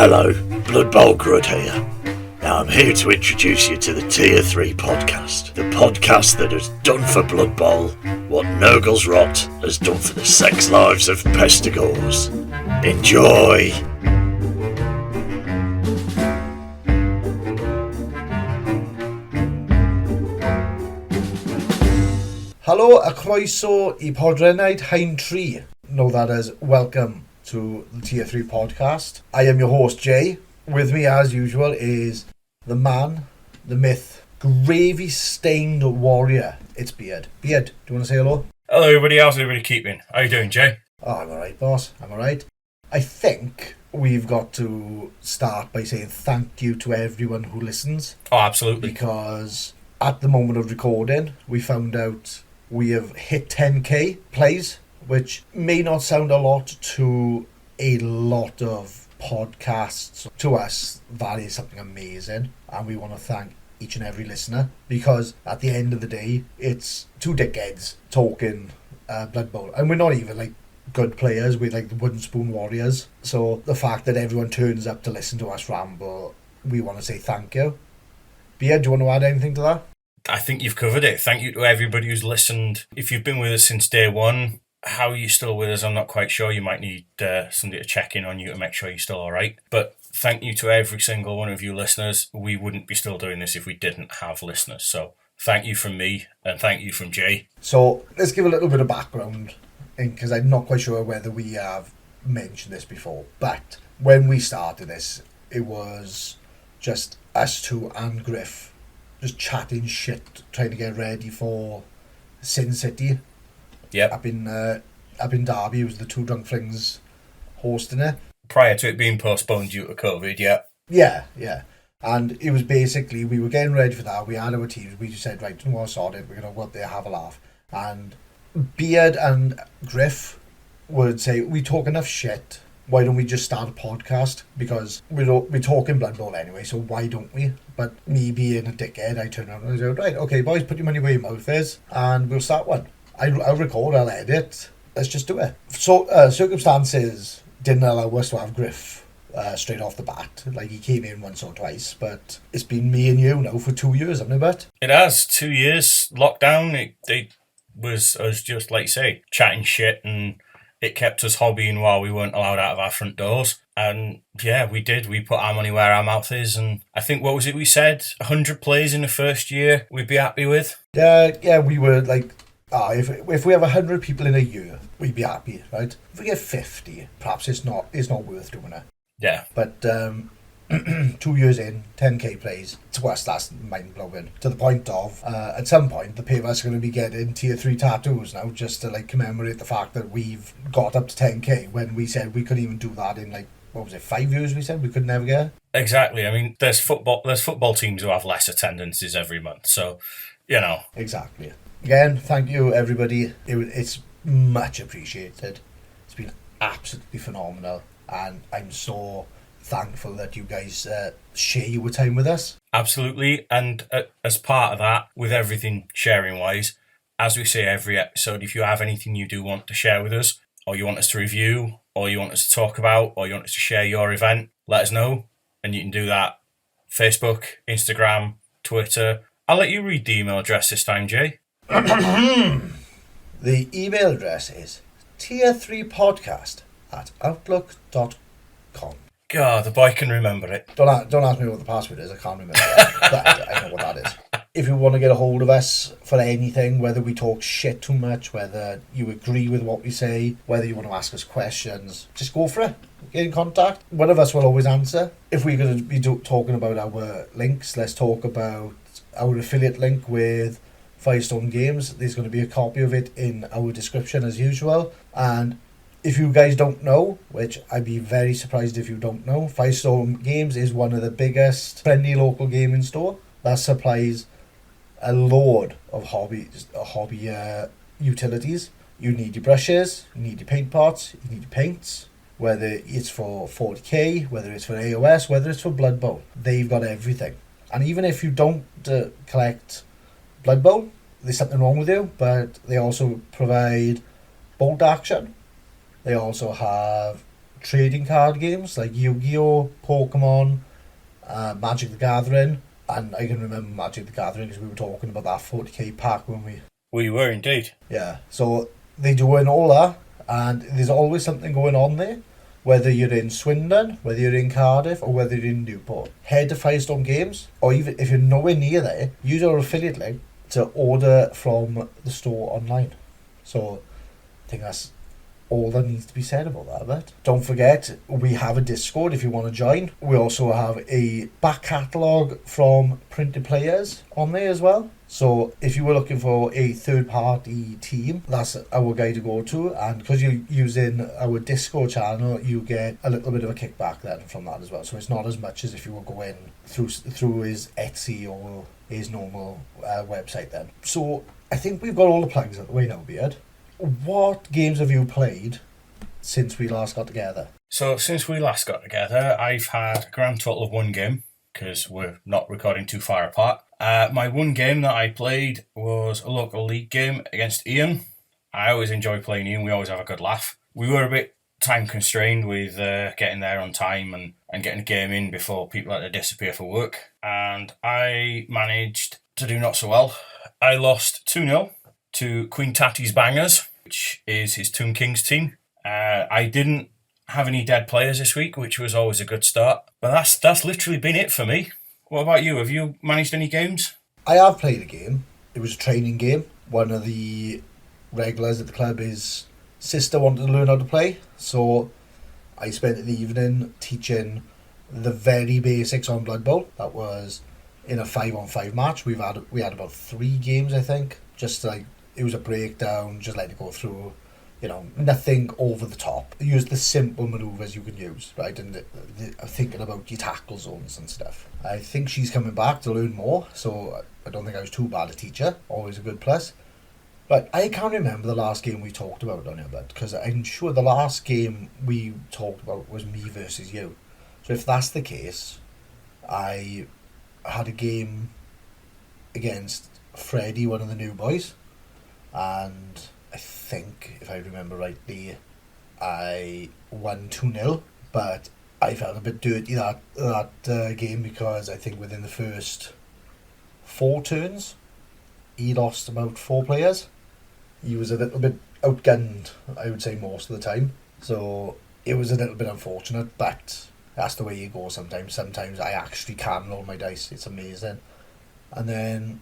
Hello, Blood Bowl Grud here. Now I'm here to introduce you to the Tier 3 podcast. The podcast that has done for Blood Bowl what Nurgle's Rot has done for the sex lives of pestigores. Enjoy! Helo a croeso I podrennaid Hain Tree. Know that as welcome to the Tier 3 podcast. I am your host Jay. With me as usual is the man, the myth, gravy-stained warrior. It's Beard. Beard, do you want to say hello? Hello everybody, how's everybody keeping? How you doing, Jay? Oh, I'm alright, boss. I'm alright. I think we've got to start by saying thank you to everyone who listens. Oh, absolutely. Because at the moment of recording, we found out we have hit 10k plays, which may not sound a lot to a lot of podcasts. To us, that is something amazing, and we want to thank each and every listener, because at the end of the day, it's two dickheads talking Blood Bowl, and we're not even like good players, we're like the wooden spoon warriors. So the fact that everyone turns up to listen to us ramble, we want to say thank you. Beard, do you want to add anything to that? I think you've covered it. Thank you to everybody who's listened. If you've been with us since day one, how are you still with us? I'm not quite sure. You might need somebody to check in on you to make sure you're still all right. But thank you to every single one of you listeners. We wouldn't be still doing this if we didn't have listeners. So thank you from me and thank you from Jay. So let's give a little bit of background, because I'm not quite sure whether we have mentioned this before. But when we started this, it was just us two and Griff just chatting shit, trying to get ready for Sin City. Yep. Up in Derby. It was the Two Drunk Flings hosting it. Prior to it being postponed due to COVID, yeah. Yeah. And it was basically, we were getting ready for that. We had our teams. We just said, right, no more sorted. We're going to go up there, have a laugh. And Beard and Griff would say, we talk enough shit. Why don't we just start a podcast? Because we're talking Blood Bowl anyway, so why don't we? But me being a dickhead, I turn around and I go, right, okay, boys, put your money where your mouth is, and we'll start one. I'll record, I'll edit, let's just do it. So circumstances didn't allow us to have Griff straight off the bat. Like, he came in once or twice, but it's been me and you now for 2 years, hasn't it, Bet? It has. 2 years lockdown. It was us just, like you say, chatting shit, and it kept us hobbying while we weren't allowed out of our front doors. And yeah, we did. We put our money where our mouth is. And I think, what was it we said? 100 plays in the first year we'd be happy with? Yeah, we were like, if we have 100 people in a year, we'd be happy, right? If we get 50, perhaps it's not worth doing it. Yeah. But 2 years in, 10k plays, to us that's mind-blowing. To the point of, at some point, the pair of us are going to be getting tier 3 tattoos now, just to like commemorate the fact that we've got up to 10k, when we said we couldn't even do that in like, what was it, 5 years we said we could never get? Exactly. I mean, there's football teams who have less attendances every month, so, you know. Exactly. Again, thank you everybody. It's much appreciated. It's been absolutely phenomenal, and I'm so thankful that you guys share your time with us. Absolutely. And as part of that, with everything sharing wise, as we say every episode, if you have anything you do want to share with us, or you want us to review, or you want us to talk about, or you want us to share your event, let us know. And you can do that Facebook, Instagram, Twitter. I'll let you read the email address this time, Jay. The email address is tier3podcast@outlook.com. God, the boy can remember it. Don't ask me what the password is, I can't remember that. But I know what that is. If you want to get a hold of us for anything, whether we talk shit too much, whether you agree with what we say, whether you want to ask us questions, just go for it. Get in contact. One of us will always answer. If we're going to be talking about our links, let's talk about our affiliate link with Firestone Games. There's going to be a copy of it in our description as usual. And if you guys don't know, which I'd be very surprised if you don't know, Firestone Games is one of the biggest friendly local gaming store that supplies a load of hobby utilities. You need your brushes, you need your paint pots, you need your paints, whether it's for 40k, whether it's for AOS, whether it's for Blood Bowl. They've got everything. And even if you don't collect Blood Bowl, there's something wrong with you, but they also provide bolt action. They also have trading card games like Yu-Gi-Oh, Pokemon, Magic the Gathering, and I can remember Magic the Gathering because we were talking about that 40k pack when we... We were indeed. Yeah, so they do in all that, and there's always something going on there, whether you're in Swindon, whether you're in Cardiff, or whether you're in Newport. Head to Firestone Games, or even if you're nowhere near there, use our affiliate link to order from the store online. So I think that's all that needs to be said about that, but don't forget, we have a Discord if you want to join. We also have a back catalogue from printed players on there as well. So if you were looking for a third-party team, that's our guy to go to. And because you're using our Discord channel, you get a little bit of a kickback then from that as well. So it's not as much as if you were going through his Etsy or his normal website then. So I think we've got all the plugs out the way now, Beard. What games have you played since we last got together? So since we last got together, I've had a grand total of 1 game, because we're not recording too far apart. My 1 game that I played was a local league game against Ian. I always enjoy playing Ian, we always have a good laugh. We were a bit time constrained with getting there on time and getting a game in before people had to disappear for work. And I managed to do not so well. I lost 2-0 to Queen Tatty's Bangers, which is his Tomb Kings team. I didn't have any dead players this week, which was always a good start. But that's literally been it for me. What about you? Have you managed any games? I have played a game. It was a training game. One of the regulars at the club, his sister wanted to learn how to play, so I spent the evening teaching the very basics on Blood Bowl. That was in a 5-on-5 match. We had about 3 games, I think. Just like, it was a breakdown, just let it go through, nothing over the top. Use the simple manoeuvres you can use, right? And thinking about your tackle zones and stuff. I think she's coming back to learn more, so I don't think I was too bad a teacher. Always a good plus. But I can't remember the last game we talked about on here, because I'm sure the last game we talked about was me versus you. So if that's the case, I had a game against Freddie, one of the new boys, and I think, if I remember rightly, I won 2-0, but I felt a bit dirty that game, because I think within the first 4 turns, he lost about 4 players. He was a little bit outgunned, I would say, most of the time. So it was a little bit unfortunate, but that's the way you go sometimes. Sometimes I actually can roll my dice. It's amazing. And then,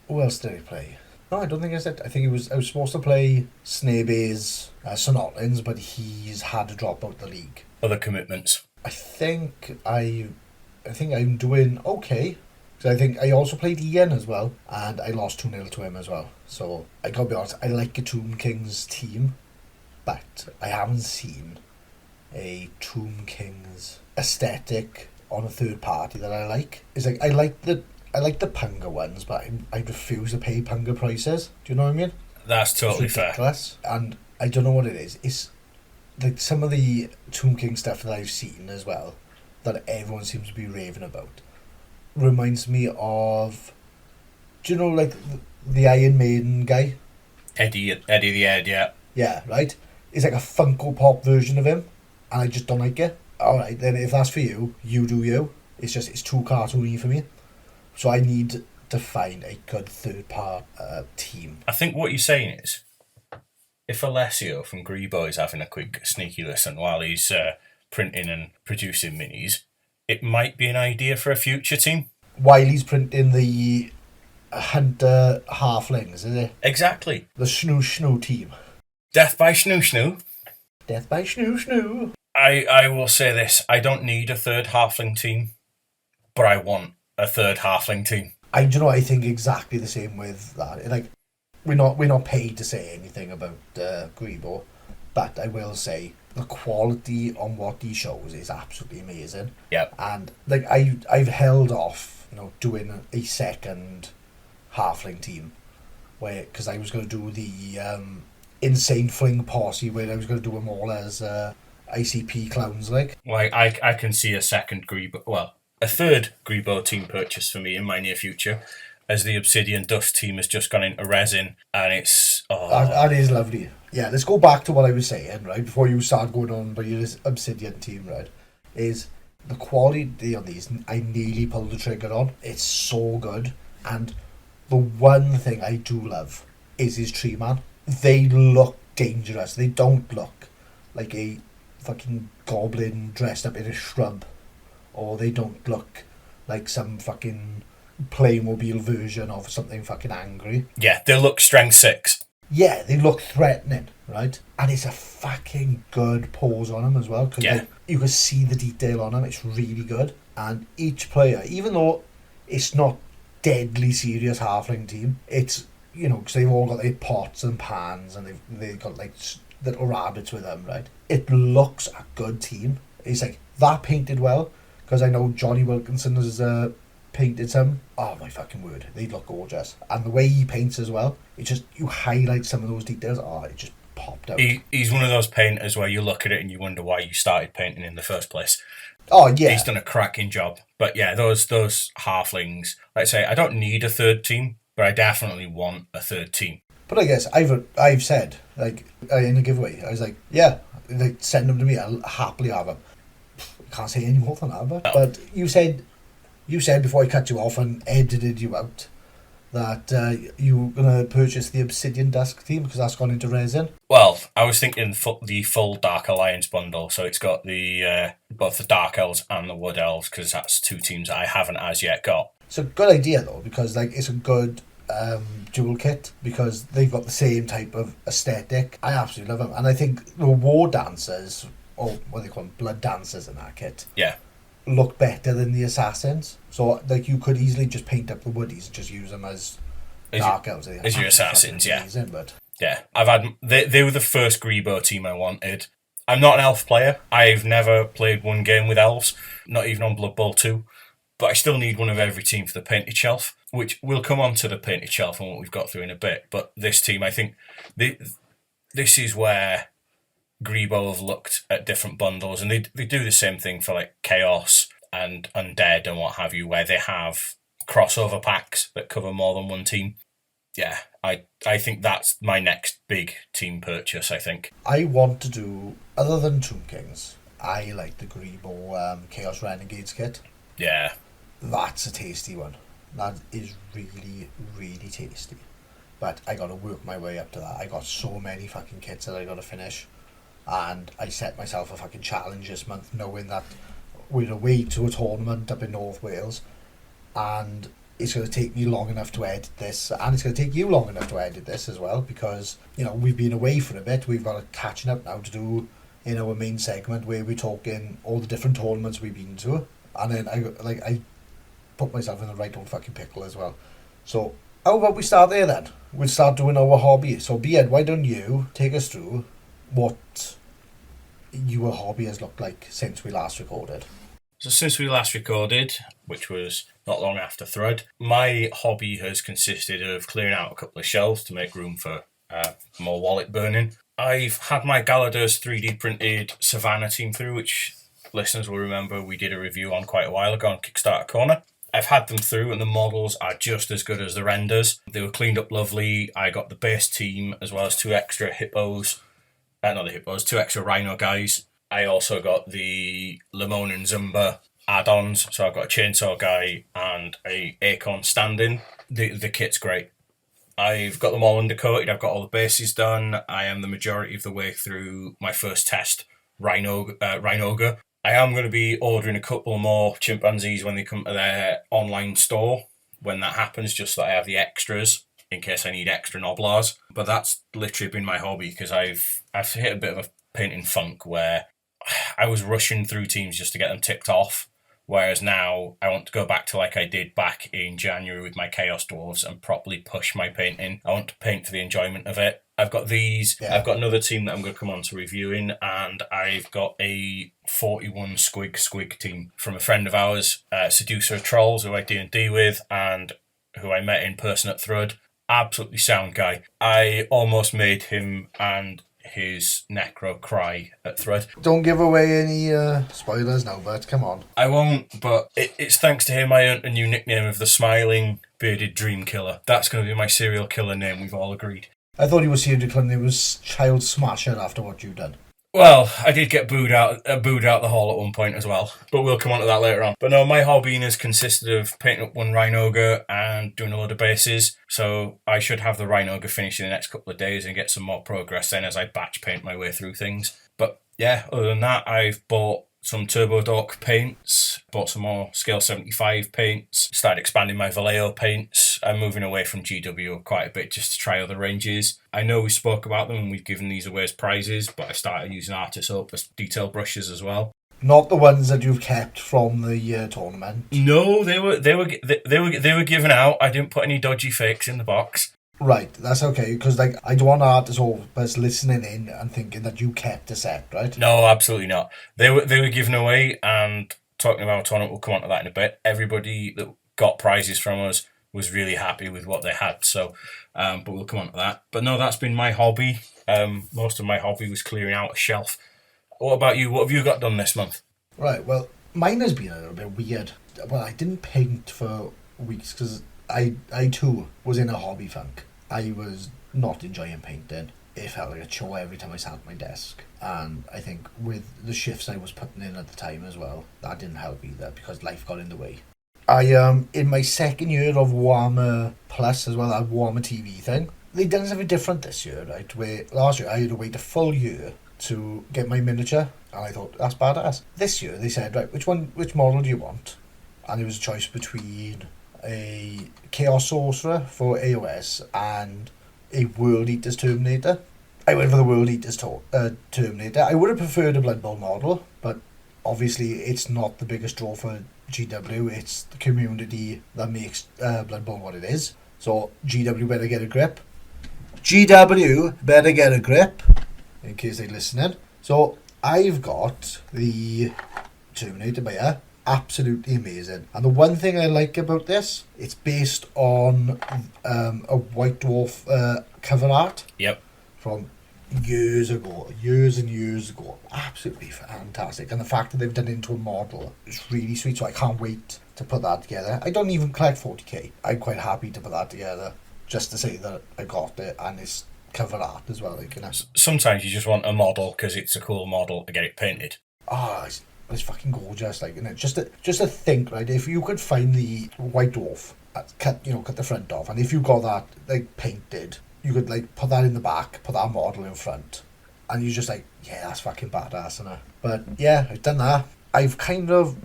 who else did I play? No, I don't think I said. I was supposed to play Snaby's St. Otlins, but he's had to drop out the league. Other commitments. I think I'm doing okay. Because I think I also played Ian as well, and I lost 2-0 to him as well. So I gotta be honest, I like a Tomb Kings team, but I haven't seen a Tomb Kings aesthetic on a third party that I like. It's like I like the Punga ones, but I refuse to pay Punga prices. Do you know what I mean? That's totally It's ridiculous. Fair. And I don't know what it is. It's like some of the Tomb King stuff that I've seen as well, that everyone seems to be raving about, reminds me of, do you know, like the Iron Maiden guy? Eddie the Ed, yeah. Yeah, right? It's like a Funko Pop version of him, and I just don't like it. Alright, then if that's for you, you do you. It's too cartoony for me. So I need to find a good third-part team. I think what you're saying is, if Alessio from Grebo is having a quick sneaky listen while he's printing and producing minis, it might be an idea for a future team. While he's printing the Hunter Halflings, is it? Exactly. The Snoo team. Death by Snoo. Death by Snoo. I will say this, I don't need a third halfling team, but I want a third halfling team. I think exactly the same with that. Like, we're not paid to say anything about Grebo, but I will say the quality on what he shows is absolutely amazing. Yep. And like I've held off, doing a second halfling team, because I was going to do the insane fling posse, where I was going to do them all as ICP clowns, like. Well, I can see a third Grebo team purchase for me in my near future. as the Obsidian Dust team has just gone into resin, and it's That is lovely. Yeah, let's go back to what I was saying, right, before you start going on about your Obsidian team, right, is the quality on these, I nearly pulled the trigger on. It's so good. And the one thing I do love is his tree man. They look dangerous. They don't look like a fucking goblin dressed up in a shrub. Or they don't look like some fucking Playmobil version of something fucking angry. Yeah, they look strength 6. Yeah, they look threatening, right? And it's a fucking good pose on them as well, because Yeah. you can see the detail on them. It's really good. And each player, even though it's not deadly serious halfling team, it's, you know, because they've all got their pots and pans, and they've got like little rabbits with them, right? It looks a good team. It's like that painted well, because I know Johnny Wilkinson has painted some. Oh my fucking word, they look gorgeous. And the way he paints as well, it just, you highlight some of those details. Oh, it just popped out. He's one of those painters where you look at it and you wonder why you started painting in the first place. Oh yeah, He's done a cracking job. But yeah, those halflings, like I say, I don't need a third team, but I definitely want a third team. but I guess I've said, like, in a giveaway, I was like, yeah, like, send them to me, I'll happily have them. Can't say any more than that, but you said before I cut you off and edited you out that you were going to purchase the Obsidian Dusk team because that's gone into resin. Well, I was thinking the full Dark Alliance bundle, so it's got the both the Dark Elves and the Wood Elves, because that's two teams I haven't as yet got. It's a good idea though, because like it's a good dual kit, because they've got the same type of aesthetic. I absolutely love them, and I think the war dancers, or what they call them, blood dancers in that kit, Yeah. look better than the assassins. So like you could easily just paint up the woodies and just use them as dark elves. As your assassins, yeah. Amazing, but Yeah, they were the first Grebo team I wanted. I'm not an elf player. I've never played one game with elves, not even on Blood Bowl 2. But I still need one of every team for the painted shelf, which we'll come on to the painted shelf and what we've got through in a bit. But this team, I think, this is where Grebo have looked at different bundles, and they do the same thing for like Chaos and Undead and what have you, where they have crossover packs that cover more than one team. Yeah, I think that's my next big team purchase, I think. I want to do, other than Tomb Kings, I like the Grebo Chaos Renegades kit. Yeah. That's a tasty one. That is really, really tasty. But I got to work my way up to that. I got so many fucking kits that I got to finish. And I set myself a fucking challenge this month, knowing that we're away to a tournament up in North Wales. And it's going to take me long enough to edit this. And it's going to take you long enough to edit this as well. Because, you know, we've been away for a bit. We've got a catching up now to do in our main segment where we're talking all the different tournaments we've been to. And then I put myself in the right old fucking pickle as well. So how about we start there then? We'll start doing our hobby. So Beard, why don't you take us through what your hobby has looked like since we last recorded? So since we last recorded, which was not long after Thread, my hobby has consisted of clearing out a couple of shelves to make room for more wallet burning. I've had my Galadur's 3D printed Savannah team through, which listeners will remember we did a review on quite a while ago on Kickstarter Corner. I've had them through and the models are just as good as the renders. They were cleaned up lovely. I got the base team as well as two extra hippos. Two extra rhino guys. I also got the Limon and Zumba add-ons. So I've got a chainsaw guy and a acorn stand-in. The kit's great. I've got them all undercoated. I've got all the bases done. I am the majority of the way through my first test, Rhinoga. I am going to be ordering a couple more chimpanzees when they come to their online store. When that happens, just so that I have the extras in case I need extra Noblars. But that's literally been my hobby, because I've hit a bit of a painting funk where I was rushing through teams just to get them ticked off. Whereas now I want to go back to like I did back in January with my Chaos Dwarves and properly push my painting. I want to paint for the enjoyment of it. I've got these. Yeah. I've got another team that I'm going to come on to reviewing, and I've got a 41 Squig team from a friend of ours, Seducer of Trolls, who I D&D with and who I met in person at Thrud. Absolutely sound guy. I almost made him and his Necro cry at Thread. Don't give away any spoilers now, but come on. I won't, but it's thanks to him I earned a new nickname of the Smiling Bearded Dream Killer. That's going to be my serial killer name, we've all agreed. I thought you were serial killer and it was Child Smasher after what you've done. Well, I did get booed out the hall at one point as well, but we'll come on to that later on. But no, my hobbying has consisted of painting up one Rhinoga and doing a load of bases, so I should have the Rhinoga finished in the next couple of days and get some more progress then as I batch paint my way through things. But yeah, other than that, I've bought some Turbo Dork paints, bought some more Scale 75 paints, started expanding my Vallejo paints. I'm moving away from GW quite a bit just to try other ranges. I know we spoke about them and we've given these away as prizes, but I started using Artis Soap as detail brushes as well. Not the ones that you've kept from the tournament. No, they were given out. I didn't put any dodgy fakes in the box. Right, that's okay, because I don't want Artis Soap listening in and thinking that you kept a set, right? No, absolutely not. They were given away, and talking about tournament, we'll come on to that in a bit. Everybody that got prizes from us was really happy with what they had, so but we'll come on to that. But no, that's been my hobby. Most of my hobby was clearing out a shelf. What about you? What have you got done this month? Right, well, mine has been a little bit weird. Well, I didn't paint for weeks because I too was in a hobby funk. I was not enjoying painting. It felt like a chore every time I sat at my desk. And I think with the shifts I was putting in at the time as well, that didn't help either because life got in the way. I in my second year of Warhammer Plus as well, that Warhammer TV thing, they done something different this year, right? Where last year I had to wait a full year to get my miniature, and I thought that's badass. This year they said, right, which model do you want? And it was a choice between a Chaos Sorcerer for AOS and a World Eaters Terminator. I went for the World Eaters Terminator. I would have preferred a Blood Bowl model, but obviously it's not the biggest draw for GW. It's the community that makes Blood Bowl what it is. So GW better get a grip. GW better get a grip, in case they're listening. So I've got the Terminator by here. Absolutely amazing. And the one thing I like about this, it's based on a White Dwarf cover art. Yep. From years and years ago. Absolutely fantastic. And the fact that they've done it into a model is really sweet, so I can't wait to put that together. I don't even collect 40k. I'm quite happy to put that together just to say that I got it, and it's cover art as well. Like, you know. Sometimes you just want a model because it's a cool model to get it painted. Oh, it's fucking gorgeous. Like, you know, just to think, right, if you could find the White Dwarf, cut the front off, and if you got that like painted, you could like put that in the back, put that model in front, and you're just like, yeah, that's fucking badass, isn't it? But yeah, I've done that. I've kind of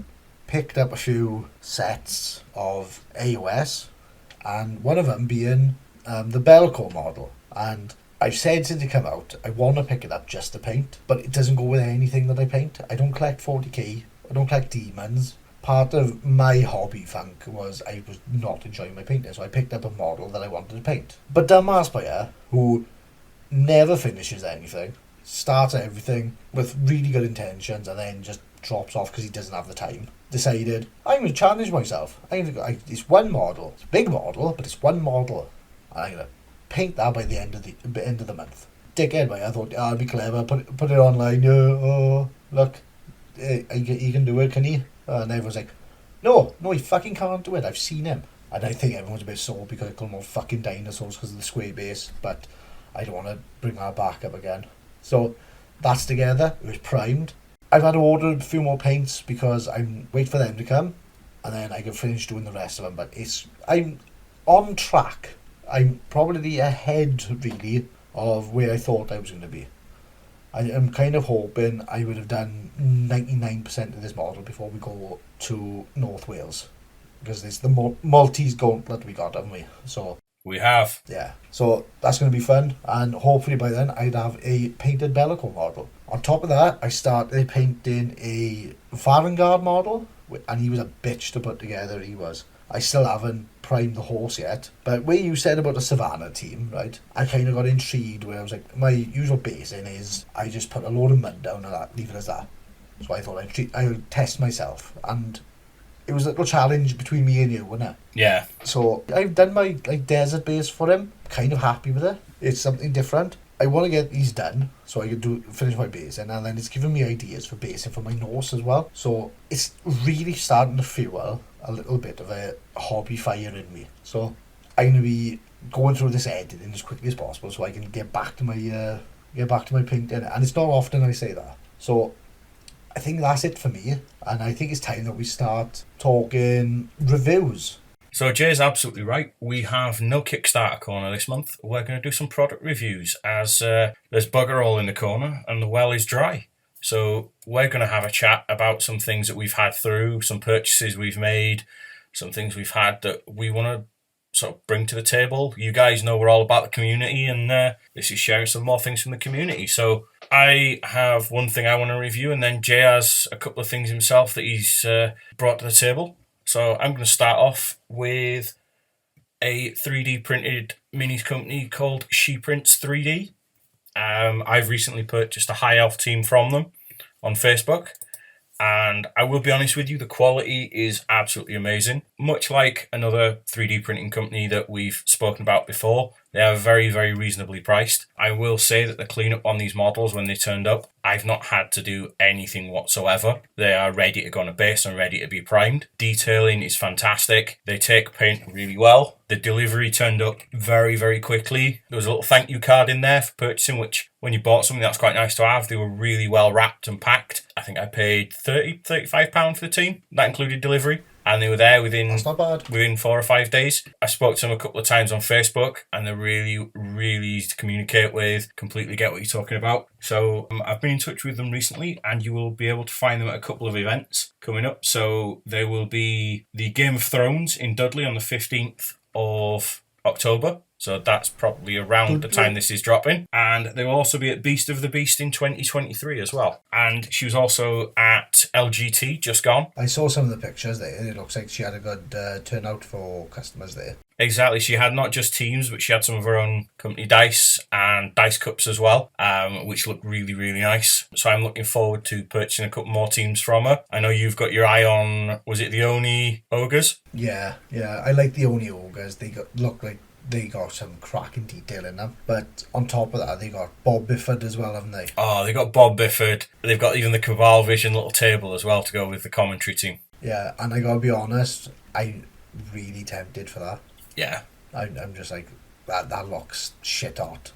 picked up a few sets of AOS, and one of them being the Belco model. And I've said since it came out, I want to pick it up just to paint, but it doesn't go with anything that I paint. I don't collect 40k, I don't collect demons. Part of my hobby funk was I was not enjoying my painting, so I picked up a model that I wanted to paint. But dumbass player, who never finishes anything, starts everything with really good intentions and then just drops off because he doesn't have the time, decided, I'm going to challenge myself. It's one model, it's a big model, but it's one model, and I'm going to paint that by the end of the month. Dickhead, I thought, I'll be clever, put it online, look, he can do it, can he? And everyone's like, no, he fucking can't do it, I've seen him. And I think everyone's a bit sore because I call them all fucking dinosaurs because of the square base, but I don't want to bring that back up again. So that's together, it was primed. I've had to order a few more paints because I'm wait for them to come and then I can finish doing the rest of them, but I'm on track. I'm probably ahead really of where I thought I was going to be. I am kind of hoping I would have done 99% of this model before we go to North Wales, because it's the Maltese gauntlet we got, haven't we? So we have. Yeah. So that's going to be fun, and hopefully by then I'd have a painted Bellico model. On top of that, I started painting a Varangard model, and he was a bitch to put together, he was. I still haven't primed the horse yet, but where you said about the Savannah team, right, I kind of got intrigued where I was like, my usual basing is I just put a load of mud down and leave it as that. So I thought I would test myself, and it was a little challenge between me and you, wasn't it? Yeah. So I've done my desert base for him, kind of happy with it. It's something different. I want to get these done so I can finish my basing, and then it's giving me ideas for basing for my nose as well. So it's really starting to fuel a little bit of a hobby fire in me. So I'm going to be going through this editing as quickly as possible so I can get back to my painting. And it's not often I say that. So I think that's it for me, and I think it's time that we start talking reviews. So Jay's absolutely right. We have no Kickstarter corner this month. We're going to do some product reviews as there's bugger all in the corner and the well is dry. So we're going to have a chat about some things that we've had through, some purchases we've made, some things we've had that we want to sort of bring to the table. You guys know we're all about the community, and this is sharing some more things from the community. So I have one thing I want to review, and then Jay has a couple of things himself that he's brought to the table. So I'm going to start off with a 3D printed minis company called She Prints 3D. I've recently purchased a high elf team from them on Facebook, and I will be honest with you, the quality is absolutely amazing. Much like another 3D printing company that we've spoken about before, they are very, very reasonably priced. I will say that the cleanup on these models when they turned up, I've not had to do anything whatsoever. They are ready to go on a base and ready to be primed. Detailing is fantastic. They take paint really well. The delivery turned up very, very quickly. There was a little thank you card in there for purchasing, which when you bought something, that's quite nice to have. They were really well wrapped and packed. I think I paid £35 for the team. That included delivery. And they were there That's not bad. within 4 or 5 days. I spoke to them a couple of times on Facebook, and they're really, really easy to communicate with, completely get what you're talking about. So I've been in touch with them recently, and you will be able to find them at a couple of events coming up. So there will be the Game of Thrones in Dudley on the 15th of October. So that's probably around the time this is dropping. And they will also be at Beast of the Beast in 2023 as well. And she was also at LGT, just gone. I saw some of the pictures there. It looks like she had a good turnout for customers there. Exactly. She had not just teams, but she had some of her own company dice and dice cups as well, which look really, really nice. So I'm looking forward to purchasing a couple more teams from her. I know you've got your eye on, was it the Oni Ogres? Yeah. I like the Oni Ogres. Look like they got some cracking detail in them. But on top of that, they got Bob Bifford as well, haven't they? Oh, they got Bob Bifford. They've got even the Cabal Vision little table as well to go with the commentary team. Yeah, and I gotta be honest, I'm really tempted for that. Yeah. I'm just like, that looks shit hot.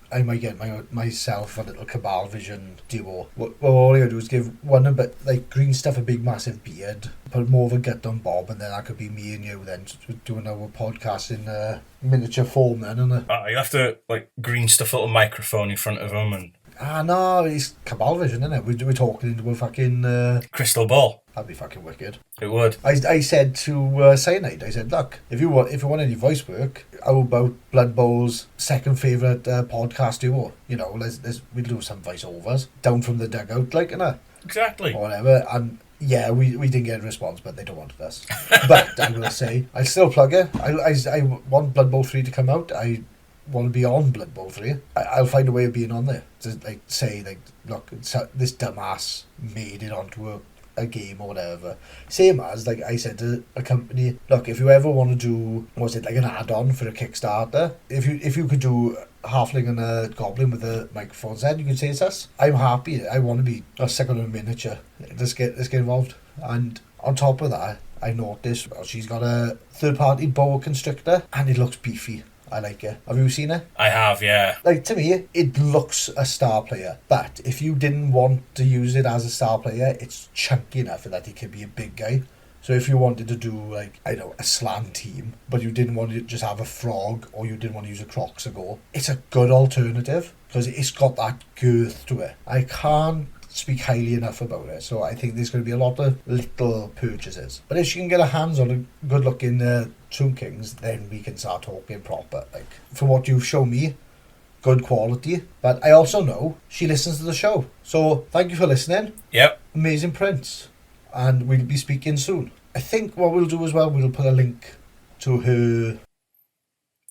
I might get myself a little Cabal Vision duo. Well, all I gotta do is give one a bit, like, green stuff, a big massive beard, put more of a gut on Bob, and then that could be me and you then doing our podcast in miniature form then, isn't it? You have to, like, green stuff a little microphone in front of them and... No, it's Cabal Vision, isn't it? We're talking into a fucking... crystal ball. That'd be fucking wicked. It would. I said to Cyanide, I said, look, if you want any voice work, how about Blood Bowl's second favourite podcast duo? You know, we'll do some voiceovers down from the dugout, like, innit? Exactly. Or whatever. And yeah, we didn't get a response, but they don't want us. But I will say, I'll still plug it. I want Blood Bowl 3 to come out. I want to be on Blood Bowl 3. I'll find a way of being on there. To say, look, this dumbass made it onto a game or whatever. Same as, like I said to a company, look, if you ever want to do, was it like an add-on for a Kickstarter, if you could do halfling and a goblin with the microphones then, you could say it's us. I'm happy. I want to be a second in miniature. Let's get involved. And on top of that, I noticed she's got a third-party boa constrictor, and it looks beefy. I like it. Have you seen it? I have, yeah. Like, to me, it looks a star player. But if you didn't want to use it as a star player, it's chunky enough that it could be a big guy. So if you wanted to do, like, I don't know, a slant team, but you didn't want to just have a frog, or you didn't want to use a Croxigo, it's a good alternative, because it's got that girth to it. I can't speak highly enough about it, so I think there's going to be a lot of little purchases. But if she can get her hands on a good looking Tomb Kings, then we can start talking proper. Like, from what you've shown me, good quality, but I also know she listens to the show, so thank you for listening. Yep. Amazing prints, and we'll be speaking soon. I think what we'll do as well, we'll put a link to her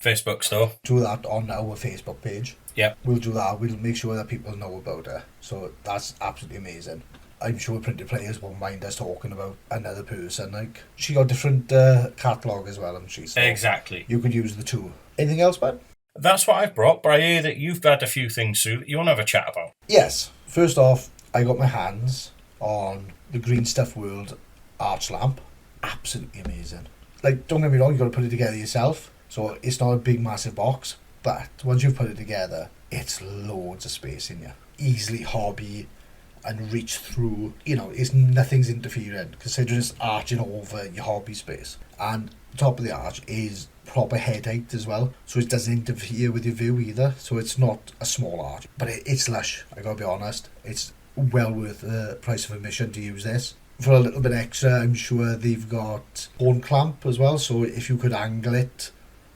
Facebook store. Do that on our Facebook page. Yep. We'll do that. We'll make sure that people know about her. So that's absolutely amazing. I'm sure printed players won't mind us talking about another person. Like, she got different catalogue as well, hasn't she? So exactly. you could use the two. Anything else, bud? That's what I've brought, but I hear that you've had a few things, Sue, that you want to have a chat about. Yes. First off, I got my hands on the Green Stuff World arch lamp. Absolutely amazing. Like, don't get me wrong, you've got to put it together yourself. So it's not a big, massive box. But once you've put it together, it's loads of space in you. Easily hobby and reach through. You know, nothing's interfering, considering it's arching over your hobby space. And the top of the arch is proper head height as well, so it doesn't interfere with your view either. So it's not a small arch, but it's lush. I gotta be honest, it's well worth the price of admission to use this. For a little bit extra, I'm sure they've got horn clamp as well, so if you could angle it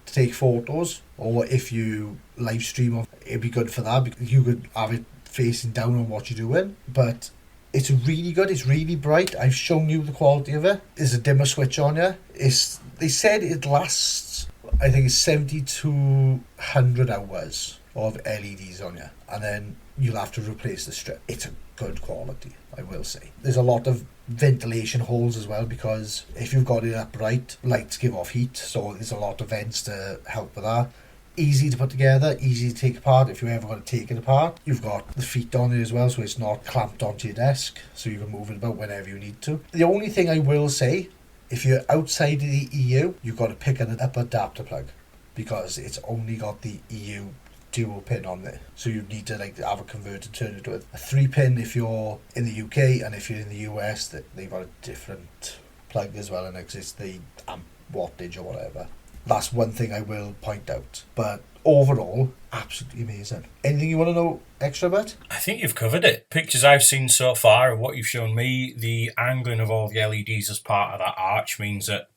to take photos, or if you live stream, it'd be good for that, because you could have it facing down on what you're doing. But it's really good, it's really bright. I've shown you the quality of it. There's a dimmer switch on you. They said it lasts, I think it's 7,200 hours of LEDs on you, and then you'll have to replace the strip. It's a good quality, I will say. There's a lot of ventilation holes as well, because if you've got it upright, lights give off heat, so there's a lot of vents to help with that. Easy to put together, easy to take apart if you ever want to take it apart. You've got the feet on it as well, so it's not clamped onto your desk, so you can move it about whenever you need to. The only thing I will say, if you're outside of the EU, you've got to pick an up adapter plug, because it's only got the EU dual pin on there, so you need to have a converter turn it to a 3-pin if you're in the UK, and if you're in the US, they've got a different plug as well, and it's the amp wattage or whatever. That's one thing I will point out, but overall, absolutely amazing. Anything you want to know extra about? I think you've covered it. Pictures I've seen so far of what you've shown me, the angling of all the LEDs as part of that arch means that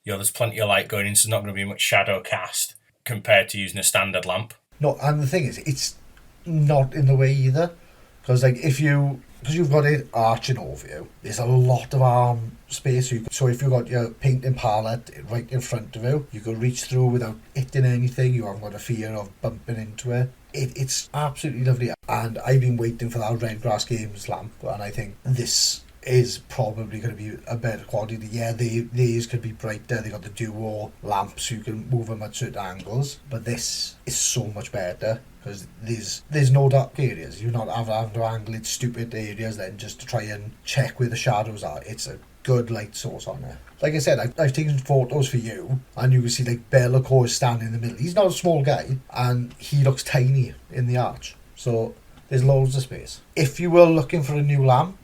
there's plenty of light going in, so there's not going to be much shadow cast compared to using a standard lamp. No, and the thing is, it's not in the way either, because because you've got it arching over you, there's a lot of arm space. So if you've got your painting palette right in front of you, you can reach through without hitting anything. You haven't got a fear of bumping into it. It's absolutely lovely. And I've been waiting for that Redgrass Games lamp, and I think this is probably going to be a better quality. Yeah, these could be brighter. They got the dual lamps, so you can move them at certain angles. But this is so much better, because there's no dark areas. You're not having to angle it stupid areas then just to try and check where the shadows are. It's a good light source on it. Like I said, I've taken photos for you, and you can see Bellico is standing in the middle. He's not a small guy, and he looks tiny in the arch. So there's loads of space. If you were looking for a new lamp,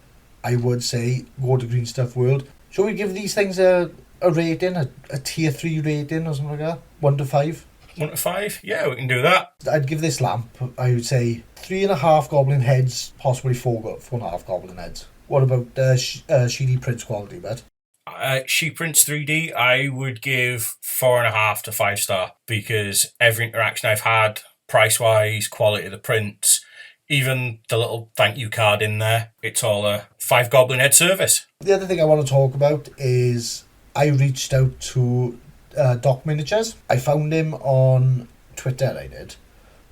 I would say go to Green Stuff World. Shall we give these things a rating, a tier 3 rating or something like that? 1 to 5? 1 to 5? Yeah, we can do that. I'd give this lamp, I would say, 3.5 goblin heads, possibly 4.5 goblin heads. What about Sheedy Prince quality, bet? She Prince 3D, I would give 4.5 to 5 star, because every interaction I've had, price-wise, quality of the prints, even the little thank you card in there, it's all a 5 goblin head service. The other thing I want to talk about is I reached out to Doc Miniatures. I found him on Twitter, I did.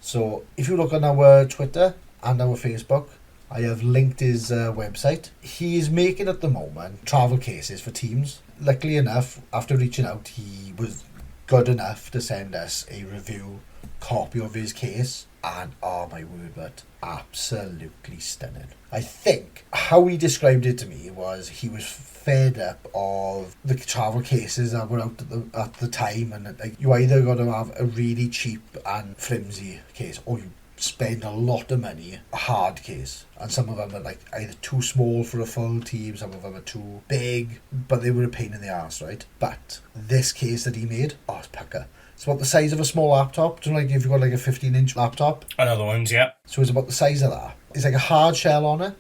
So if you look on our Twitter and our Facebook, I have linked his website. He is making at the moment travel cases for teams. Luckily enough, after reaching out, he was good enough to send us a review copy of his case, and oh my word, but absolutely stunning. I think how he described it to me was he was fed up of the travel cases that were out at the time, and you either got to have a really cheap and flimsy case, or you spend a lot of money a hard case, and some of them are either too small for a full team, some of them are too big, but they were a pain in the arse, right? But this case that he made, it's pucker. It's about the size of a small laptop. Do you know, if you've got a 15-inch laptop? I know the ones, yeah. So it's about the size of that. It's like a hard shell on it.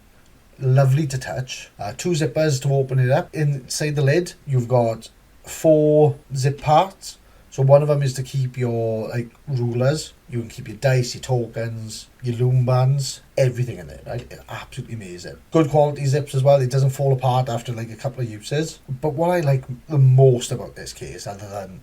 Lovely to touch. 2 zippers to open it up. Inside the lid, you've got 4 zip parts. So one of them is to keep your rulers. You can keep your dice, your tokens, your loom bands, everything in there, right? It's absolutely amazing. Good quality zips as well. It doesn't fall apart after a couple of uses. But what I like the most about this case, other than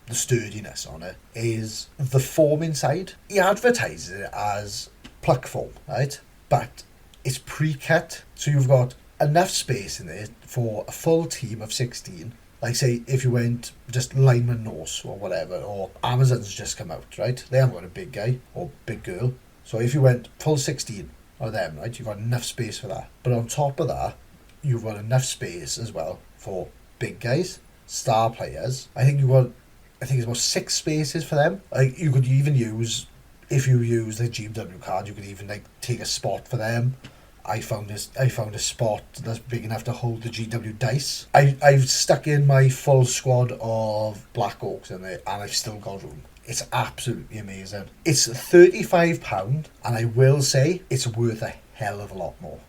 the sturdiness on it, is the foam inside. He advertises it as pluck foam, right? But it's pre-cut, so you've got enough space in there for a full team of 16 Like say if you went just lineman Norse or whatever, or Amazon's just come out, right? They haven't got a big guy or big girl. So if you went full 16 of them, right, you've got enough space for that. But on top of that, you've got enough space as well for big guys, star players. I think it's about 6 spaces for them. Like you could even use, if you use the GW card, you could even like take a spot for them. I found a spot that's big enough to hold the GW dice. I've stuck in my full squad of Black Orcs in there, and I've still got room. It's absolutely amazing. It's £35, and I will say it's worth a hell of a lot more.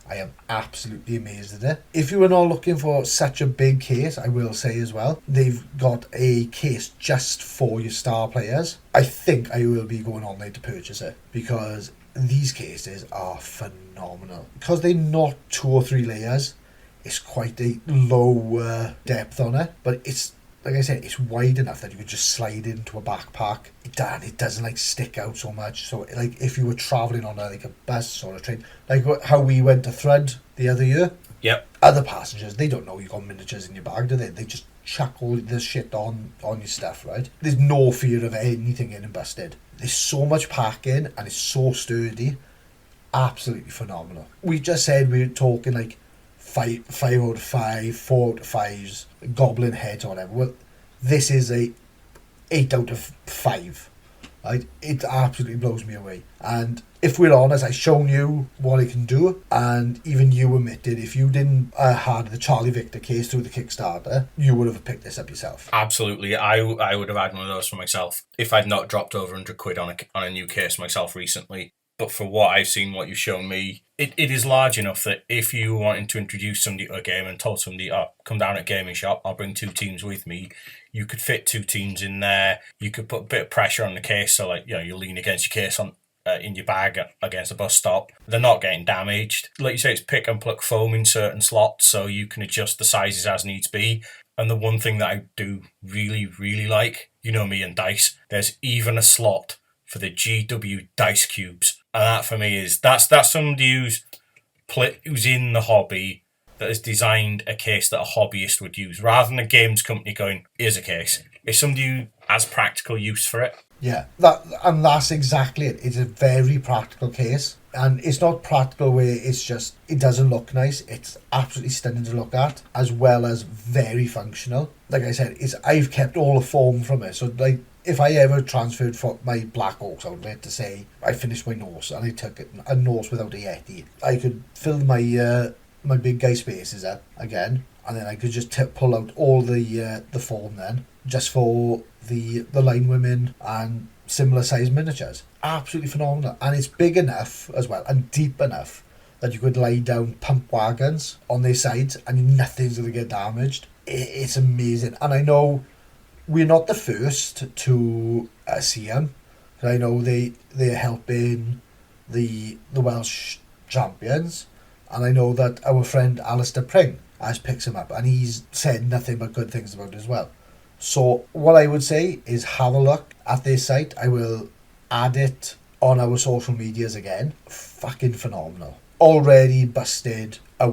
I am absolutely amazed at it. If you are not looking for such a big case, I will say as well, they've got a case just for your star players. I think I will be going on there to purchase it, because these cases are phenomenal. Because they're not 2 or 3 layers, it's quite a low depth on it, but it's, like I said, it's wide enough that you could just slide into a backpack. It doesn't like stick out so much. So like if you were travelling on like a bus or a train, like how we went to Thread the other year. Yep. Other passengers, they don't know you got miniatures in your bag, do they? They just chuck all the shit on your stuff, right? There's no fear of anything getting busted. There's so much packing and it's so sturdy. Absolutely phenomenal. We just said we were talking like 5 out of 5, 4 out of 5s, goblin heads or whatever. Well, this is a 8 out of 5. Right? It absolutely blows me away. And if we're honest, I've shown you what it can do, and even you admitted if you didn't had the Charlie Victor case through the Kickstarter, you would have picked this up yourself. Absolutely. I would have had one of those for myself if I'd not dropped over £100 on a new case myself recently. But for what I've seen, what you've shown me, it is large enough that if you were wanting to introduce somebody to a game and told somebody, oh, come down at Gaming Shop, I'll bring 2 teams with me, you could fit 2 teams in there. You could put a bit of pressure on the case, so like, you know, you lean against your case on in your bag against a bus stop. They're not getting damaged. Like you say, it's pick and pluck foam in certain slots, so you can adjust the sizes as needs be. And the one thing that I do really, really like, you know me and dice, there's even a slot for the GW dice cubes. And that for me is, that's somebody who's in the hobby that has designed a case that a hobbyist would use, rather than a games company going, here's a case. It's somebody who has practical use for it. Yeah, that's exactly it. It's a very practical case. And it's not practical where it's just, it doesn't look nice. It's absolutely stunning to look at, as well as very functional. Like I said, I've kept all the foam from it. So like, if I ever transferred for my Black Orcs out there to say I finished my Norse and I took a Norse without a Yeti, I could fill my my big guy spaces up again, and then I could just pull out all the foam then, just for the line women and similar size miniatures. Absolutely phenomenal. And it's big enough as well and deep enough that you could lay down pump wagons on their sides and nothing's going to get damaged. It's amazing. And I know we're not the first to see them. I know they're helping the Welsh champions, and I know that our friend Alistair Pring has picked him up, and he's said nothing but good things about it as well. So what I would say is have a look at their site. I will add it on our social medias again. Fucking phenomenal. Already busted our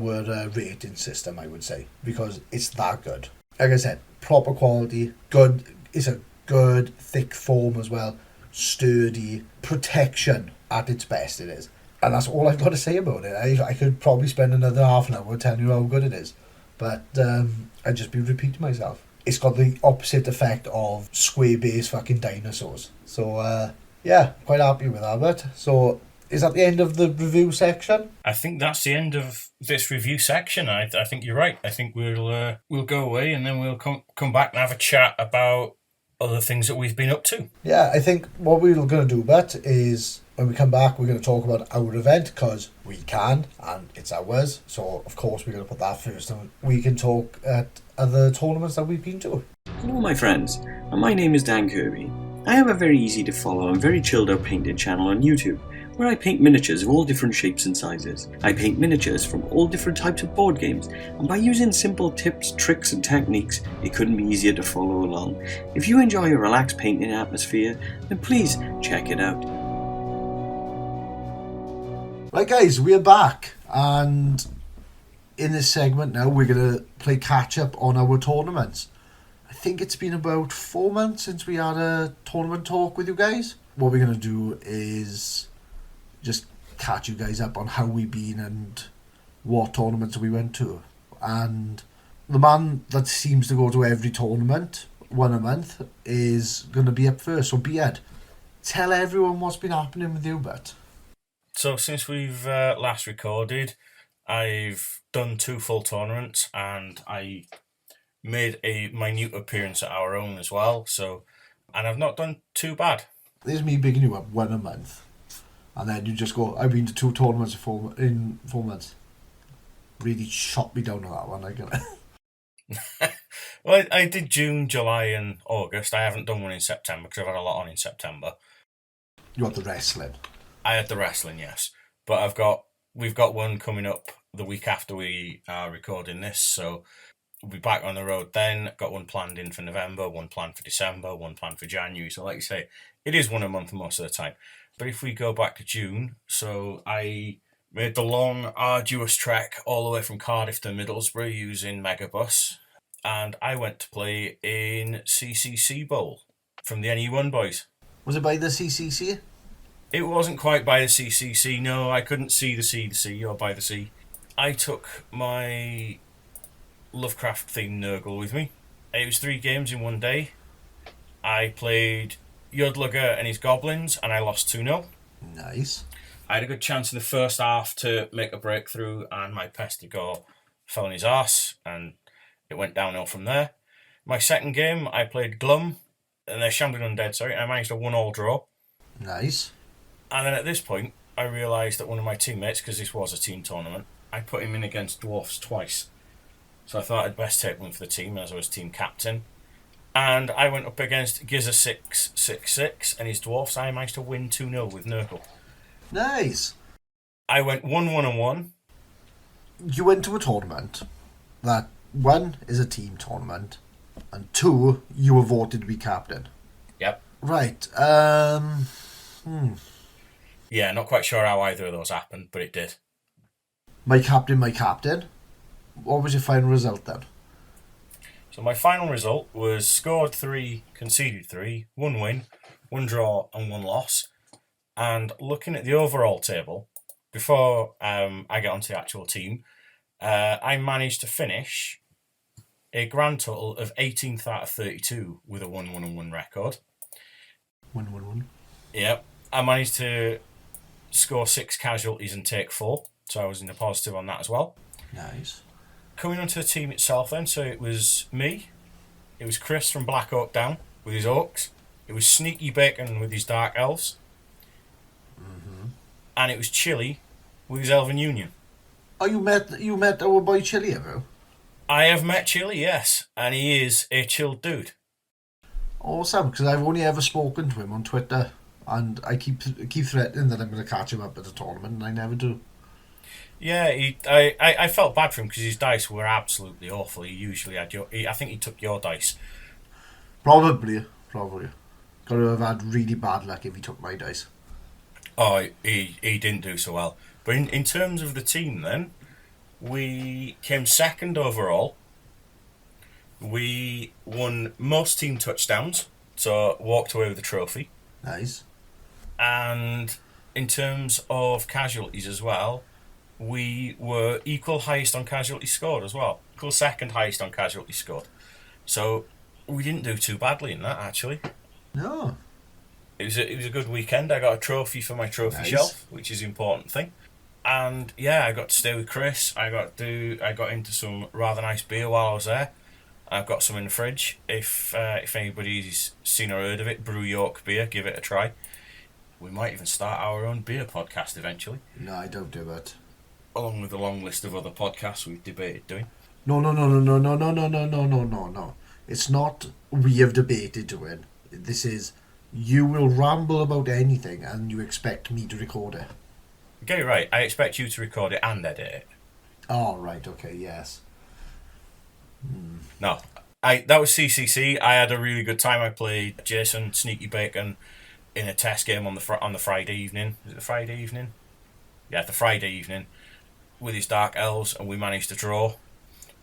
rating system, I would say, because it's that good. Like I said, proper quality, good. It's a good thick foam as well, sturdy, protection at its best it is. And that's all I've got to say about it. I could probably spend another half an hour telling you how good it is, but I'd just be repeating myself. It's got the opposite effect of square base fucking dinosaurs. So yeah, quite happy with that bit. So is that the end of the review section? I think that's the end of this review section. I think you're right. I think we'll go away and then we'll come back and have a chat about other things that we've been up to. Yeah, I think what we're going to do, Bet, is when we come back, we're going to talk about our event, because we can, and it's ours. So, of course, we're going to put that first, and we can talk at other tournaments that we've been to. Hello, my friends, and my name is Dan Kirby. I have a very easy to follow and very chilled out painting channel on YouTube, where I paint miniatures of all different shapes and sizes. I paint miniatures from all different types of board games, and by using simple tips, tricks and techniques, it couldn't be easier to follow along. If you enjoy a relaxed painting atmosphere, then please check it out. Right guys, we're back, and in this segment now, we're going to play catch-up on our tournaments. I think it's been about 4 months since we had a tournament talk with you guys. What we're going to do is just catch you guys up on how we've been and what tournaments we went to. And the man that seems to go to every tournament, one a month, is going to be up first. So, Beard, tell everyone what's been happening with you, but. So since we've last recorded, I've done 2 full tournaments, and I made a minute appearance at our own as well. And I've not done too bad. There's me bigging you up one a month, and then you just go, I've been to 2 tournaments in 4 months. Really shot me down on that one. I get Well, I did June, July and August. I haven't done one in September because I've had a lot on in September. You had the wrestling. I had the wrestling, yes. But we've got one coming up the week after we are recording this, so we'll be back on the road then. Got one planned in for November, one planned for December, one planned for January. So like you say, it is one a month most of the time. But if we go back to June, so I made the long, arduous trek all the way from Cardiff to Middlesbrough using Megabus. And I went to play in CCC Bowl from the NE1 boys. Was it by the CCC? It wasn't quite by the CCC, no. I couldn't see the sea or by the sea. I took my Lovecraft-themed Nurgle with me. It was 3 games in one day. I played Yodlugger and his Goblins, and I lost 2-0. Nice. I had a good chance in the first half to make a breakthrough, and my Pestigore fell on his arse, and it went downhill from there. My second game, I played Glum, and they're Shambling Undead, and I managed a 1-1 draw. Nice. And then at this point, I realised that one of my teammates, because this was a team tournament, I put him in against Dwarfs twice. So I thought I'd best take one for the team as I was team captain. And I went up against Giza666 and his Dwarfs. I managed to win 2-0 with Nurgle. Nice. I went 1-1-1. You went to a tournament that, 1, is a team tournament, and 2, you were voted to be captain. Yep. Right. Yeah, not quite sure how either of those happened, but it did. My captain. What was your final result then? So my final result was scored 3, conceded 3, 1 win, 1 draw and 1 loss. And looking at the overall table, before I get onto the actual team, I managed to finish a grand total of 18th out of 32 with a 1-1-1 record. 1-1-1. Yep. I managed to score 6 casualties and take 4, so I was in the positive on that as well. Nice. Coming onto the team itself then, so it was me, it was Chris from Black Oak Down with his Orcs, it was Sneaky Bacon with his Dark Elves, and it was Chili with his Elven Union. Oh, you met our boy Chili, have you? I have met Chili, yes, and he is a chilled dude. Awesome, because I've only ever spoken to him on Twitter, and I keep threatening that I'm going to catch him up at a tournament, and I never do. Yeah, I felt bad for him because his dice were absolutely awful. He usually had I think he took your dice. Probably. Got to have had really bad luck if he took my dice. Oh, he didn't do so well. But in terms of the team then, we came second overall. We won most team touchdowns, so walked away with the trophy. Nice. And in terms of casualties as well, we were equal highest on casualties scored as well. Equal second highest on casualties scored. So we didn't do too badly in that, actually. No. It was a good weekend. I got a trophy for my trophy shelf, which is an important thing. And yeah, I got to stay with Chris. I got into some rather nice beer while I was there. I've got some in the fridge. If anybody's seen or heard of it, Brew York beer, give it a try. We might even start our own beer podcast eventually. No, I don't do it. Along with a long list of other podcasts we've debated doing. No. It's not we have debated doing. This is you will ramble about anything and you expect me to record it. Get it right. I expect you to record it and edit it. Oh, right. Okay. Yes. No. That was CCC. I had a really good time. I played Jason Sneaky Bacon in a test game on the Friday evening. Was it the Friday evening? Yeah, the Friday evening. with his Dark Elves, and we managed to draw.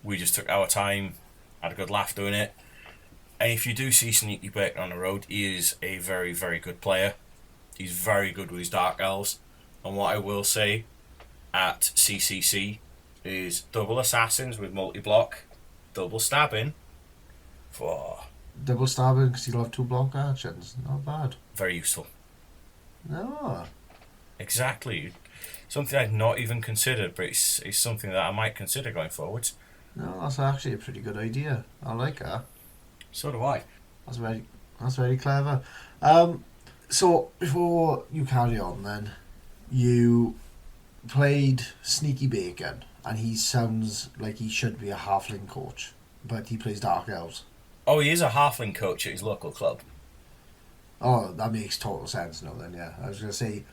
We just took our time, had a good laugh doing it. And if you do see Sneaky Bacon on the road, he is a very, very good player. He's very good with his Dark Elves. And what I will say at CCC is double assassins with multi-block, double stabbing for Double stabbing because you'll have 2 block actions. Not bad. very useful. No. Exactly. Something I'd not even considered, but it's something that I might consider going forwards. No, that's actually a pretty good idea. I like that. So do I. That's very clever. So before you carry on, then you played Sneaky Bacon, and he sounds like he should be a halfling coach, but he plays Dark Elves. Oh, he is a halfling coach at his local club. Oh, that makes total sense now. Then, yeah, I was gonna say,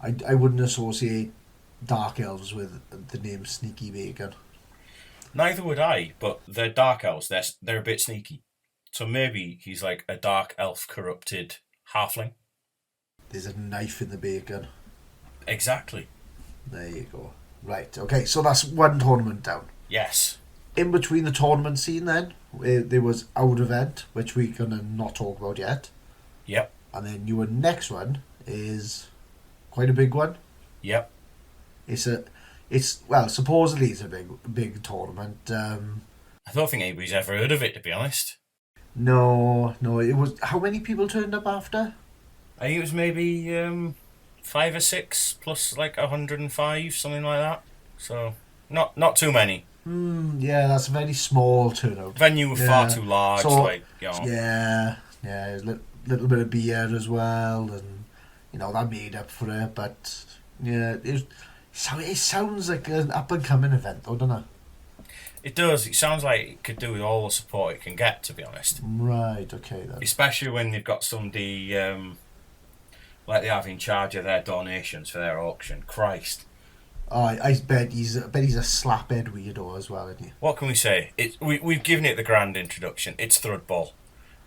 I wouldn't associate Dark Elves with the name Sneaky Bacon. Neither would I, but they're Dark Elves. They're a bit sneaky. So maybe he's like a Dark Elf corrupted halfling. There's a knife in the bacon. Exactly. There you go. Right. Okay. So that's one tournament down. Yes. In between the tournament scene, then there was our event, which we're gonna not talk about yet. Yep. And then your next one is quite a big one. Yep. It's well, supposedly it's a big tournament. I don't think anybody's ever heard of it, to be honest. No, it was. How many people turned up after? I think it was maybe 5 or 6 plus like 105, something like that. So not too many. Yeah, that's a very small turnout. Venue was far too large. So, like, you know. Yeah, there's a little bit of beer as well, and that made up for it. But yeah, it sounds like an up and coming event, though, doesn't it? It does. It sounds like it could do with all the support it can get, to be honest. Right. Okay. Then. Especially when they've got somebody like they have in charge of their donations for their auction. Christ. Oh, I bet he's a slaphead weirdo as well, isn't he? What can we say? We've given it the grand introduction. It's Thrudball.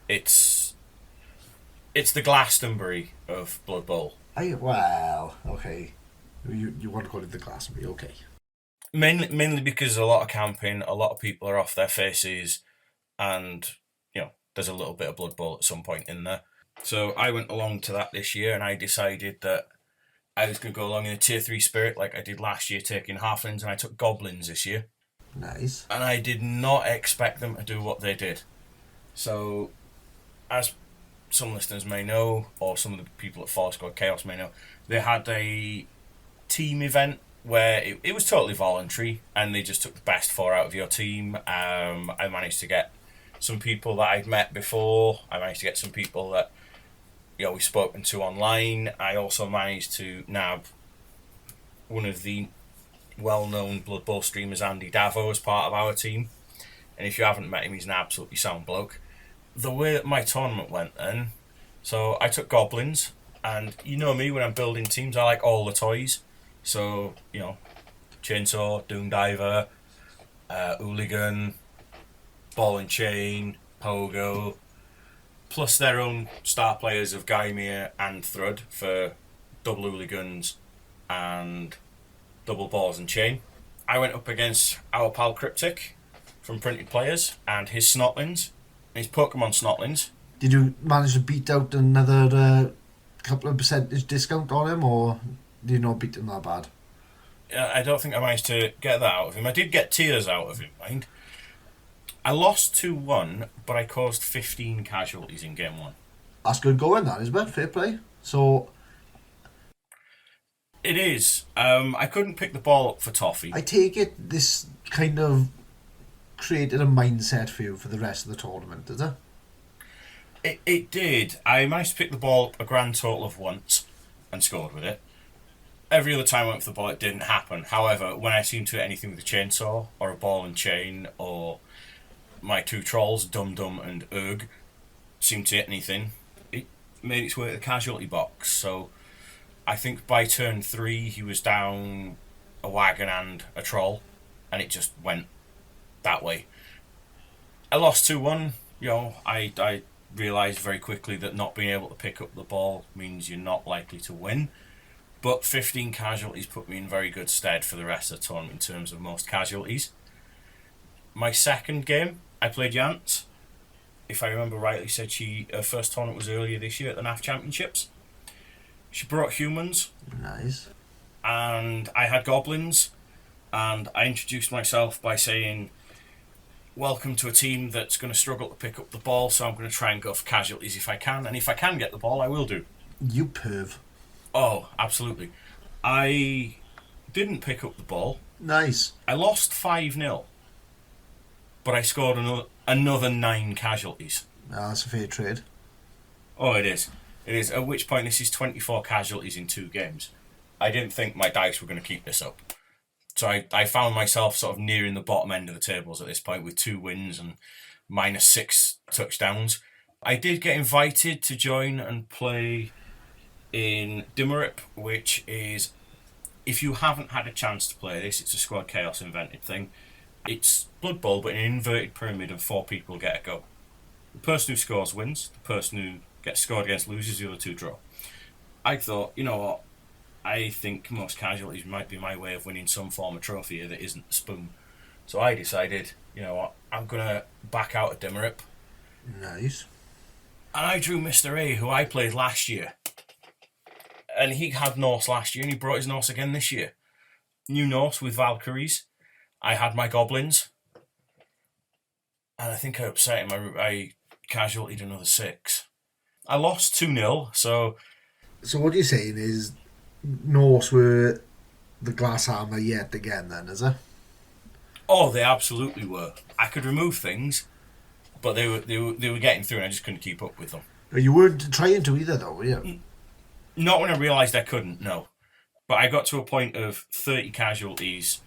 It's the Glastonbury of Blood Bowl. Well, okay. You want to call it the Glastonbury, okay. Mainly because a lot of camping, a lot of people are off their faces, and there's a little bit of Blood Bowl at some point in there. So I went along to that this year, and I decided that I was going to go along in a tier 3 spirit like I did last year, taking halflings, and I took goblins this year. Nice. And I did not expect them to do what they did. So, as some listeners may know, or some of the people at Fall Squad Chaos may know, they had a team event where it was totally voluntary, and they just took the best 4 out of your team. I managed to get some people that I'd met before. I managed to get some people that we've spoken to online. I also managed to nab one of the well-known Blood Bowl streamers, Andy Davo, as part of our team. And if you haven't met him, he's an absolutely sound bloke. The way that my tournament went then, so I took goblins, and you know me, when I'm building teams, I like all the toys. So, chainsaw, doom diver, hooligan, ball and chain, pogo, plus their own star players of Gaimir and Thrud for double hooligans and double balls and chain. I went up against our pal Cryptic from Printed Players and his Snotlings, his Pokemon Snotlings. Did you manage to beat out another couple of percentage discount on him, or did you not beat him that bad? I don't think I managed to get that out of him. I did get tears out of him, mind. I lost 2-1, but I caused 15 casualties in game 1. That's good going, that, isn't it? Fair play. So... It is. I couldn't pick the ball up for Toffee. I take it this kind of created a mindset for you for the rest of the tournament, does it? It did. I managed to pick the ball up a grand total of once and scored with it. Every other time I went for the ball, it didn't happen. However, when I seemed to hit anything with a chainsaw or a ball and chain, or my 2 trolls, Dum Dum and Urg, seemed to hit anything, it made its way to the casualty box. So I think by turn 3 he was down a wagon and a troll, and it just went that way. I lost 2-1. I realised very quickly that not being able to pick up the ball means you're not likely to win. But 15 casualties put me in very good stead for the rest of the tournament in terms of most casualties. My second game, I played Yance. If I remember rightly, said her first tournament was earlier this year at the NAF Championships. She brought humans. Nice. And I had goblins. And I introduced myself by saying, welcome to a team that's going to struggle to pick up the ball, so I'm going to try and go for casualties if I can. And if I can get the ball, I will do. You perv. Oh, absolutely. I didn't pick up the ball. Nice. I lost 5-0. But I scored another 9 casualties. That's a fair trade. Oh, it is. It is. At which point, this is 24 casualties in 2 games. I didn't think my dice were going to keep this up. So I found myself sort of nearing the bottom end of the tables at this point with 2 wins and -6 touchdowns. I did get invited to join and play in Dimmerip, which is, if you haven't had a chance to play this, it's a Squad Chaos invented thing. It's Blood Bowl, but in an inverted pyramid of 4 people get a go. The person who scores wins, the person who gets scored against loses, the other 2 draw. I thought, you know what, I think most casualties might be my way of winning some form of trophy here that isn't a spoon. So I decided, you know what, I'm going to back out of Dimmerip. Nice. And I drew Mr. A, who I played last year. And he had Norse last year, and he brought his Norse again this year. New Norse with Valkyries. I had my goblins. And I think I upset him. I casualtied another 6. I lost 2-0, so... So what you're saying is Norse were the glass armour yet again then, is it? Oh, they absolutely were. I could remove things, but they were getting through and I just couldn't keep up with them. You weren't trying to either though, were you? Not when I realised I couldn't, no. But I got to a point of 30 casualties,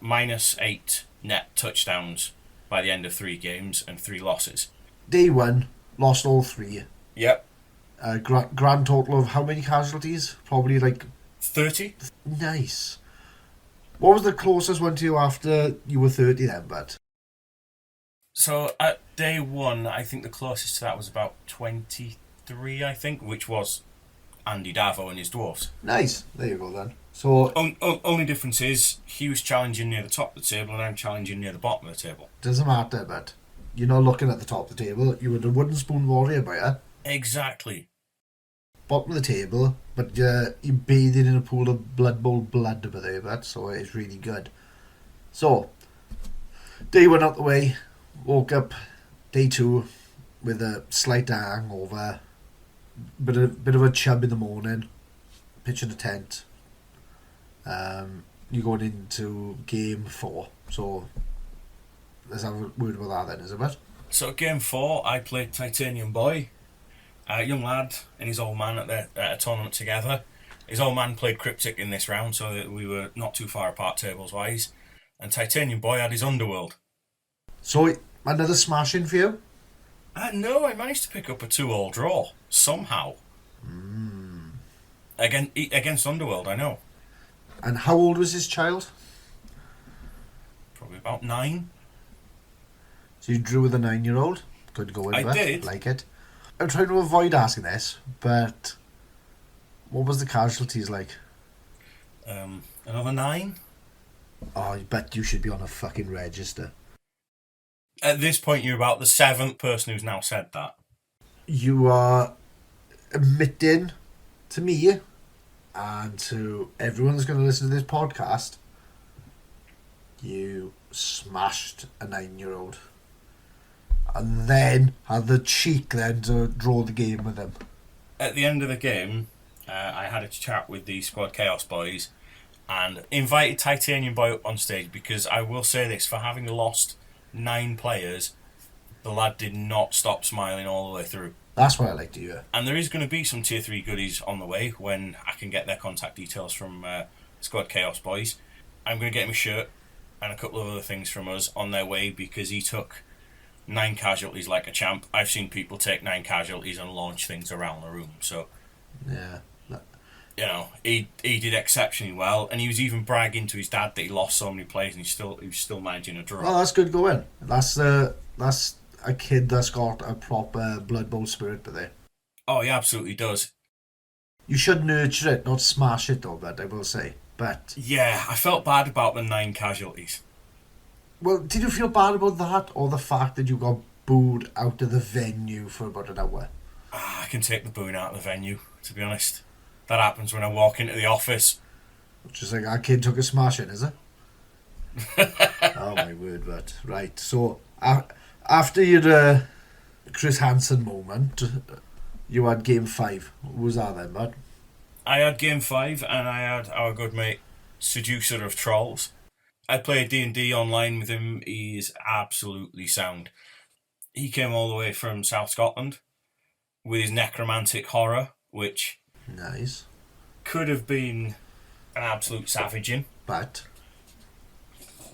-8 net touchdowns by the end of 3 games and 3 losses. Day 1, lost all 3. Yep. Grand total of how many casualties? Probably like 30? Nice. What was the closest one to you after you were 30 then, bud? So at day 1, I think the closest to that was about 23, I think, which was Andy Davo and his dwarfs. Nice. There you go then. So only difference is he was challenging near the top of the table and I'm challenging near the bottom of the table. Doesn't matter, but you're not looking at the top of the table. You were the wooden spoon warrior buyer. Exactly. Bottom of the table, but you're bathing in a pool of Blood Bowl blood over there, but so it's really good. So, day 1 out the way, woke up day 2 with a slight hangover, bit of a chub in the morning, pitching a tent. You're going into game 4, so let's have a word about that then, is it, bud? So game 4, I played Titanium Boy. A young lad and his old man at a tournament together. His old man played Cryptic in this round, so that we were not too far apart tables-wise. And Titanium Boy had his Underworld. So, another smashing for you? No, I managed to pick up a 2-all draw, somehow. Against Underworld, I know. And how old was this child? Probably about 9. So you drew with a 9-year-old? Good going, I did. Like it. I'm trying to avoid asking this, but what was the casualties like? Another 9? Oh, I bet you should be on a fucking register. At this point, you're about the 7th person who's now said that. You are admitting to me and to everyone that's going to listen to this podcast, you smashed a 9-year-old. And then had the cheek then to draw the game with him. At the end of the game, I had a chat with the Squad Chaos boys and invited Titanium Boy up on stage because I will say this, for having lost 9 players, the lad did not stop smiling all the way through. That's what I like to hear. And there is going to be some tier 3 goodies on the way when I can get their contact details from Squad Chaos boys. I'm going to get him a shirt and a couple of other things from us on their way because he took 9 casualties like a champ. I've seen people take 9 casualties and launch things around the room. So, yeah, you know, he did exceptionally well, and he was even bragging to his dad that he lost so many players, and he was still managing a draw. Oh, that's good going. That's a kid that's got a proper Blood Bowl spirit there. Oh, he absolutely does. You should nurture it, not smash it though, but I will say. But, Yeah, I felt bad about the 9 casualties. well, did you feel bad about that, or the fact that you got booed out of the venue for about an hour? I can take the boon out of the venue, to be honest. That happens when I walk into the office. Just like our kid took a smash in, is it? Oh my word, but right. So after your Chris Hansen moment, you had game 5. What was that then, bud? I had game 5 and I had our good mate, Seducer of Trolls. I played D&D online with him. He's absolutely sound. He came all the way from South Scotland with his necromantic horror, which Nice. could have been an absolute savaging. But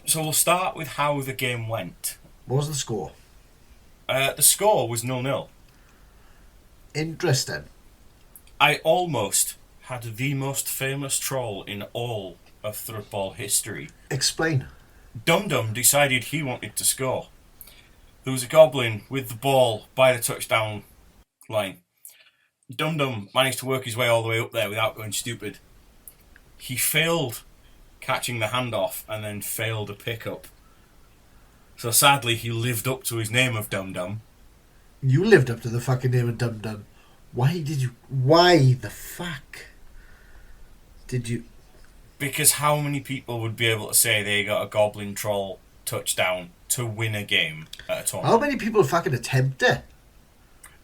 So we'll start with how the game went. what was the score? The score was 0-0. Interesting. I almost had the most famous troll in all of Thrudball history. Explain. Dum Dum decided he wanted to score. There was a goblin with the ball by the touchdown line. Dum Dum managed to work his way all the way up there without going stupid. He failed catching the handoff and then failed a pickup. So sadly, he lived up to his name of Dum Dum. You lived up to the fucking name of Dum Dum. Why did you? Why the fuck did you? Because how many people would be able to say they got a goblin troll touchdown to win a game at a tournament? How many people fucking attempt it?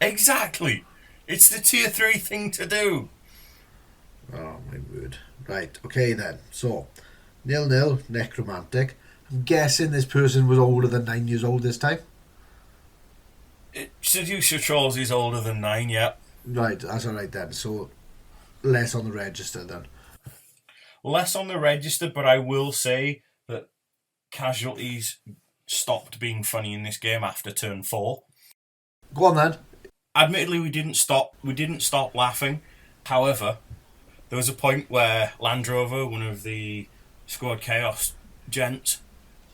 Exactly. It's the tier 3 thing to do. Oh my word. Right. Okay then. So 0-0 necromantic. I'm guessing this person was older than 9 years old this time. Seducer Trolls is older than 9, yeah. Right. That's all right then. So less on the register then. Less on the register, but I will say that casualties stopped being funny in this game after turn 4. Go on then. Admittedly, we didn't stop laughing. However, there was a point where Land Rover, one of the Squad Chaos gents,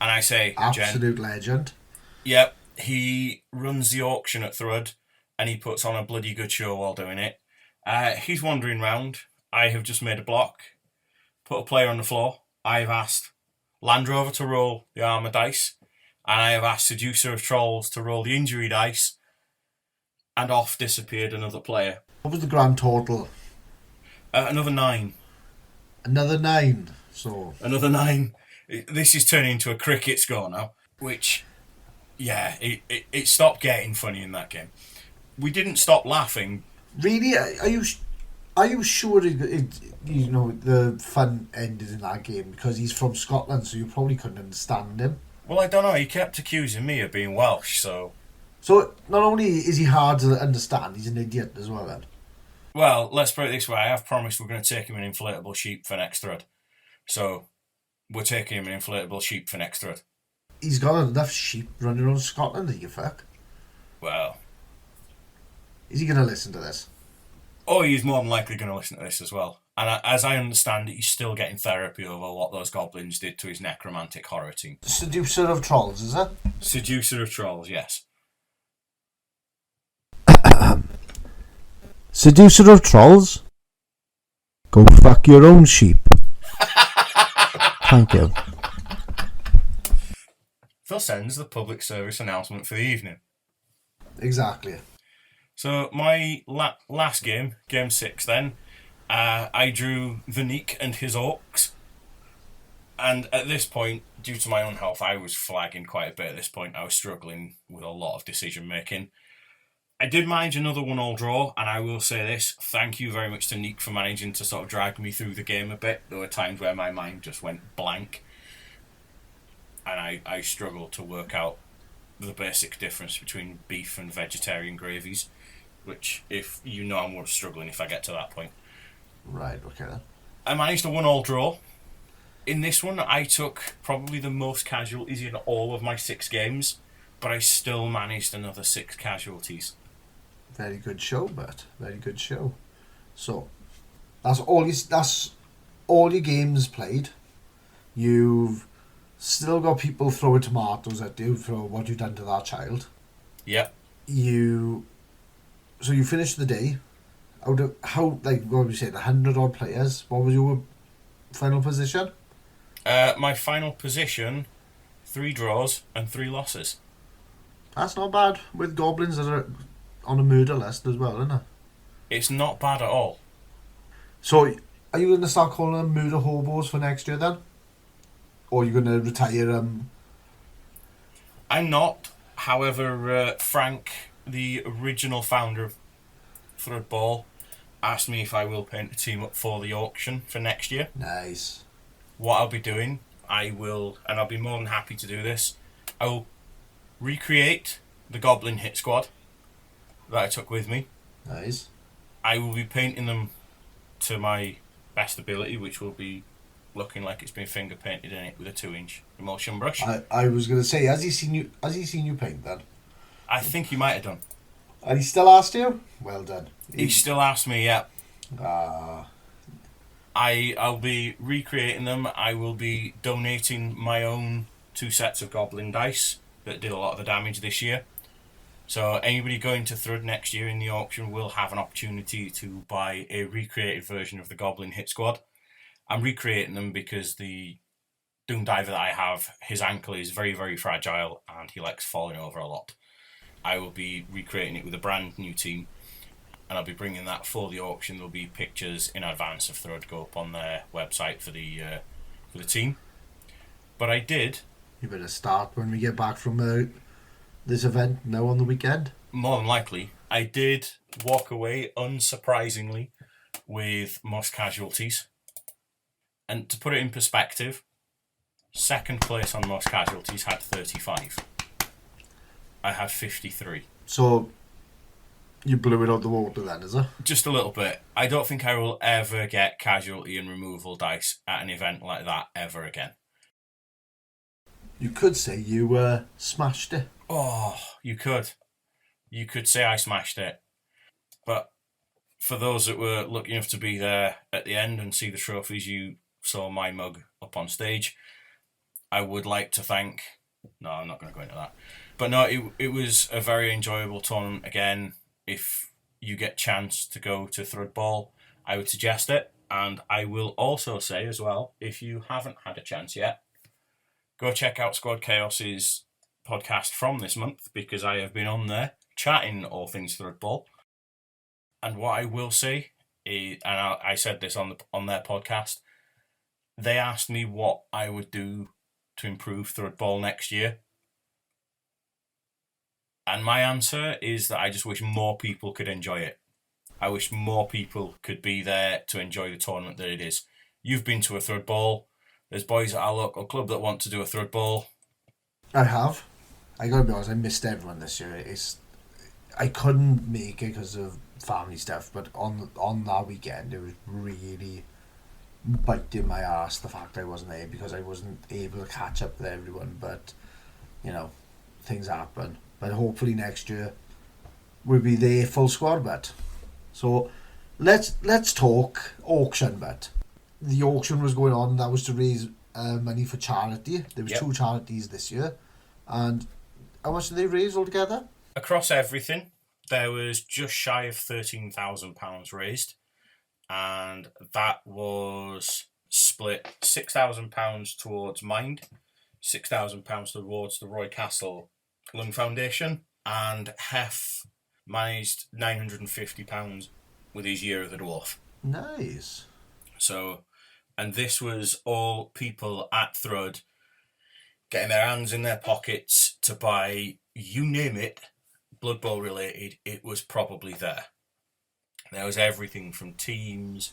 and I say Absolute legend. Yep, he runs the auction at Thrud, and he puts on a bloody good show while doing it. He's wandering round. I have just made a block, put a player on the floor. I have asked Land Rover to roll the armour dice, and I have asked Seducer of Trolls to roll the injury dice, and off disappeared another player. What was the grand total? Another 9. Another 9. So Another 9. This is turning into a cricket score now, which, yeah, it stopped getting funny in that game. We didn't stop laughing. really, are you sure you know the fun ended in that game because he's from Scotland, so you probably couldn't understand him. Well, I don't know. He kept accusing me of being Welsh, so... So not only is he hard to understand, he's an idiot as well then. Well, let's put it this way. I have promised we're going to take him an inflatable sheep for next Thrud. So, we're taking him an inflatable sheep for next Thrud. He's got enough sheep running around Scotland, do you fuck? Well... Is he going to listen to this? Oh, he's more than likely going to listen to this as well. And as I understand it, he's still getting therapy over what those goblins did to his necromantic horror team. Seducer of Trolls, is it? Seducer of Trolls, yes. Seducer of Trolls? Go fuck your own sheep. Thank you. Thus ends the public service announcement for the evening. Exactly. So my last game, game 6 then, I drew Vanik and his orcs. And at this point, due to my own health, I was flagging quite a bit at this point. I was struggling with a lot of decision making. I did manage another 1-1 draw, and I will say this, thank you very much to Nick for managing to sort of drag me through the game a bit. There were times where my mind just went blank, and I struggled to work out the basic difference between beef and vegetarian gravies, which, if you know, I'm more struggling if I get to that point. Right, okay then. I managed a 1-1 draw. In this one, I took probably the most casualties in all of my 6 games, but I still managed another 6 casualties. Very good show, Bert. Very good show. So, that's all your games played. You've still got people throwing tomatoes at you for what you've done to that child. Yep. So you finished the day What would you say, the 100 odd players, what was your final position? My final position, 3 draws and 3 losses. That's not bad, with goblins that are on a murder list as well, isn't it? It's not bad at all. So, are you going to start calling them murder hobos for next year then? Or are you going to retire them? I'm not. However, Frank, the original founder of Threadball, asked me if I will paint a team up for the auction for next year. Nice. What I'll be doing, and I'll be more than happy to do this, I will recreate the Goblin hit squad that I took with me. Nice. I will be painting them to my best ability, which will be looking like it's been finger painted in it with a 2-inch emulsion brush. I was going to say, has he seen you paint then? I think he might have done. And he still asked you? Well done. He still asked me, yeah. Ah. I'll be recreating them. I will be donating my own 2 sets of Goblin dice that did a lot of the damage this year. So anybody going to Thrud next year in the auction will have an opportunity to buy a recreated version of the Goblin hit squad. I'm recreating them because the Doom Diver that I have, his ankle is very, very fragile and he likes falling over a lot. I will be recreating it with a brand new team, and I'll be bringing that for the auction. There'll be pictures in advance of Thrud go up on their website for the team. But I did. You better start when we get back from this event now on the weekend. More than likely, I did walk away unsurprisingly with most casualties. And to put it in perspective, second place on most casualties had 35. I had 53. So, you blew it out the water then, is it? Just a little bit. I don't think I will ever get casualty and removal dice at an event like that ever again. You could say you smashed it. Oh, you could. You could say I smashed it. But for those that were lucky enough to be there at the end and see the trophies, you saw my mug up on stage. I would like to thank... No, I'm not going to go into that. But no, it was a very enjoyable tournament. Again, if you get chance to go to Threadball, I would suggest it. And I will also say as well, if you haven't had a chance yet, go check out Squad Chaos's podcast from this month, because I have been on there chatting all things Threadball. And what I will say is, and I said this on their podcast, they asked me what I would do to improve Threadball next year. And my answer is that I just wish more people could enjoy it. I wish more people could be there to enjoy the tournament that it is. You've been to a Threadball. There's boys at our local club that want to do a Threadball. I have. I gotta be honest, I missed everyone this year. I couldn't make it because of family stuff, but on that weekend it was really biting my ass the fact I wasn't there, because I wasn't able to catch up with everyone. But you know, things happen. But hopefully next year we'll be there full squad. But so let's talk auction. But the auction was going on. That was to raise money for charity. There was 2 charities this year, and how much did they raise altogether? Across everything, there was just shy of £13,000 raised, and that was split £6,000 towards Mind, £6,000 towards the Roy Castle Lung Foundation, and Hef managed £950 with his Year of the Dwarf. Nice. So, and this was all people at Thrud getting their hands in their pockets to buy, you name it, Blood Bowl related, it was probably there. There was everything from teams,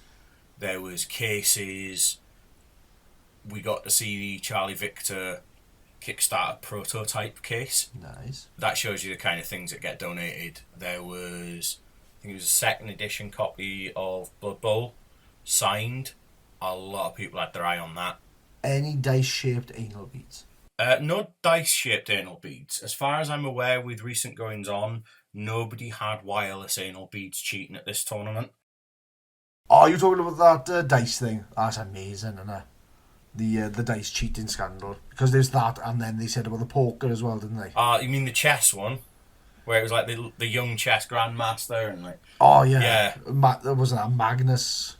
there was cases, we got to see the Charlie Victor Kickstarter prototype case. Nice. That shows you the kind of things that get donated. There was, I think it was a 2nd edition copy of Blood Bowl, signed. A lot of people had their eye on that. Any dice-shaped anal beads? No dice-shaped anal beads. As far as I'm aware, with recent goings on, nobody had wireless anal beads cheating at this tournament. Oh, you're talking about that dice thing? That's amazing, isn't it? The dice cheating scandal. Because there's that, and then they said about the poker as well, didn't they? You mean the chess one? where it was like the young chess grandmaster and like Oh yeah, wasn't that Magnus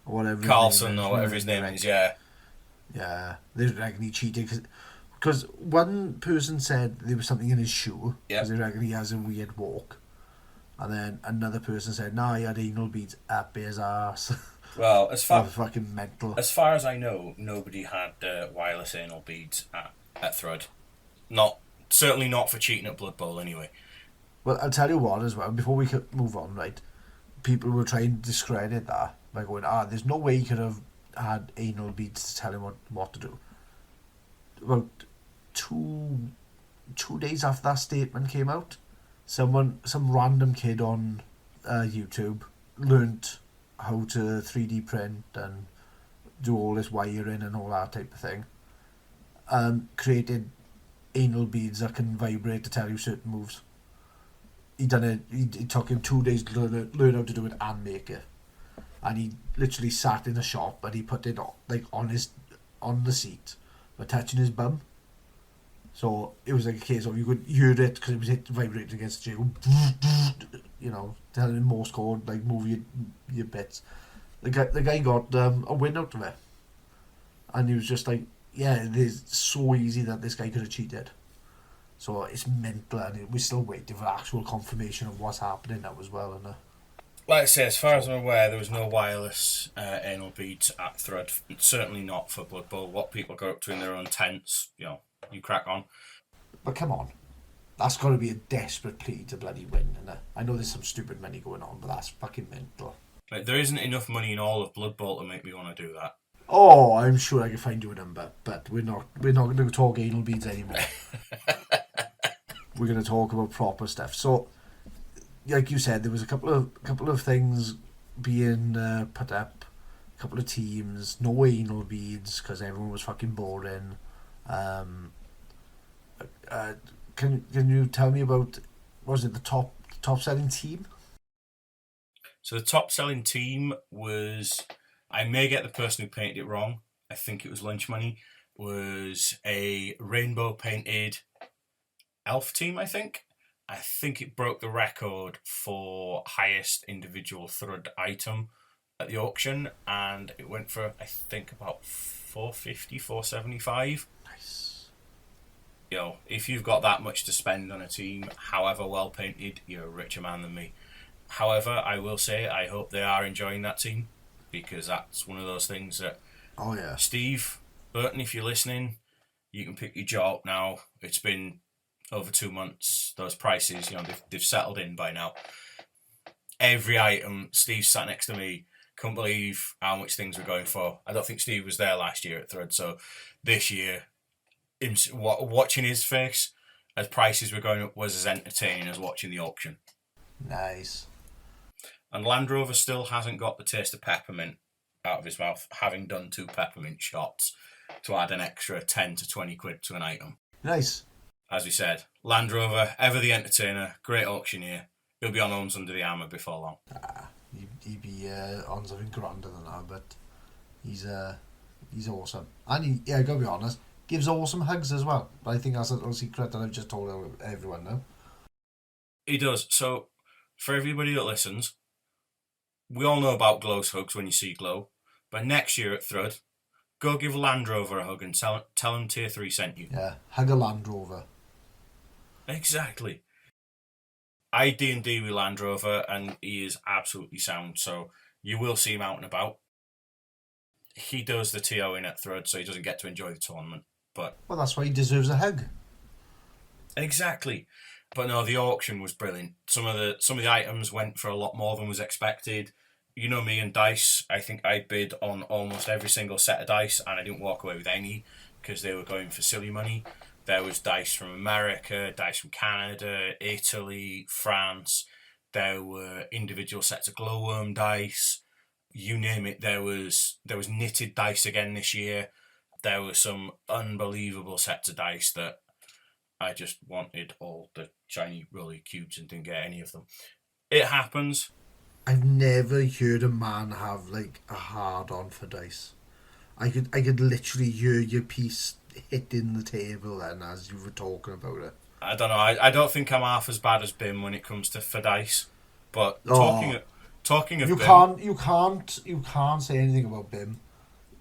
or whatever Carlson his name is, or whatever his name is. Yeah, yeah. They reckon he cheated because one person said there was something in his shoe because they reckon he has a weird walk, and then another person said no, he had anal beads up his ass. Well, fucking mental. As far as I know, nobody had wireless anal beads at Thrud. Certainly not for cheating at Blood Bowl, anyway. Well, I'll tell you what as well. Before we could move on, right? People were trying to discredit that by going, there's no way he could have had anal beads to tell him what to do. About two days after that statement came out, some random kid on YouTube learnt how to 3D print and do all this wiring and all that type of thing. Created anal beads that can vibrate to tell you certain moves. He done it. It took him 2 days to learn how to do it and make it. And he literally sat in a shop and he put it on the seat, but touching his bum. So it was like a case of you could hear it because it was vibrating against the chair, telling him Morse code, like move your bits. The guy got a win out of it, and he was just like, yeah, it is so easy that this guy could have cheated. So it's mental, and we're still waiting for actual confirmation of what's happening now as well. And like I say, as far as I'm aware, there was no wireless anal beads at Thrud. Certainly not for Blood Bowl. What people go up to in their own tents, you crack on. But come on, that's got to be a desperate plea to bloody win. And I know there's some stupid money going on, but that's fucking mental. Like, there isn't enough money in all of Blood Bowl to make me want to do that. Oh, I'm sure I can find you a number, but we're not going to talk anal beads anymore. We're going to talk about proper stuff. So, like you said, there was a couple of things being put up, a couple of teams, no anal beads because everyone was fucking boring. Can you tell me about, was it the top selling team? So the top selling team was, I may get the person who painted it wrong, I think it was Lunch Money, was a rainbow painted elf team, I think. I think it broke the record for highest individual Thrud item at the auction, and it went for, I think, about $450, $475. Nice. If you've got that much to spend on a team, however well painted, you're a richer man than me. However, I will say I hope they are enjoying that team, because that's one of those things that... Oh, yeah. Steve Burton, if you're listening, you can pick your jaw up now. It's been over 2 months. Those prices, they've settled in by now. Every item, Steve sat next to me, couldn't believe how much things were going for. I don't think Steve was there last year at Thrud, so this year, watching his face as prices were going up was as entertaining as watching the auction. Nice. And Land Rover still hasn't got the taste of peppermint out of his mouth, having done 2 peppermint shots to add an extra 10 to 20 quid to an item. Nice. As we said, Land Rover, ever the entertainer, great auctioneer. He'll be on Homes Under the Armour before long. He'd be on something grander than that, but he's awesome. And I gotta be honest, gives awesome hugs as well. But I think that's a little secret that I've just told everyone now. He does. So, for everybody that listens, we all know about Glow's hugs when you see Glow. But next year at Thrud, go give Land Rover a hug and tell him Tier 3 sent you. Yeah, hug a Land Rover. Exactly. I D&D with Land Rover and he is absolutely sound, so you will see him out and about. He does the TO in at Thrud, so he doesn't get to enjoy the tournament. But well, that's why he deserves a hug. Exactly. But no, the auction was brilliant. Some of the items went for a lot more than was expected. You know me and dice. I think I bid on almost every single set of dice, and I didn't walk away with any because they were going for silly money. There was dice from America, dice from Canada, Italy, France. There were individual sets of glowworm dice. You name it. There was knitted dice again this year. There were some unbelievable sets of dice that I just wanted all the shiny rolly cubes and didn't get any of them. It happens. I've never heard a man have like a hard on for dice. I could literally hear your piece hitting the table then as you were talking about it. I don't know. I don't think I'm half as bad as Bim when it comes to for dice. But Oh. talking of You Bim, can't say anything about Bim.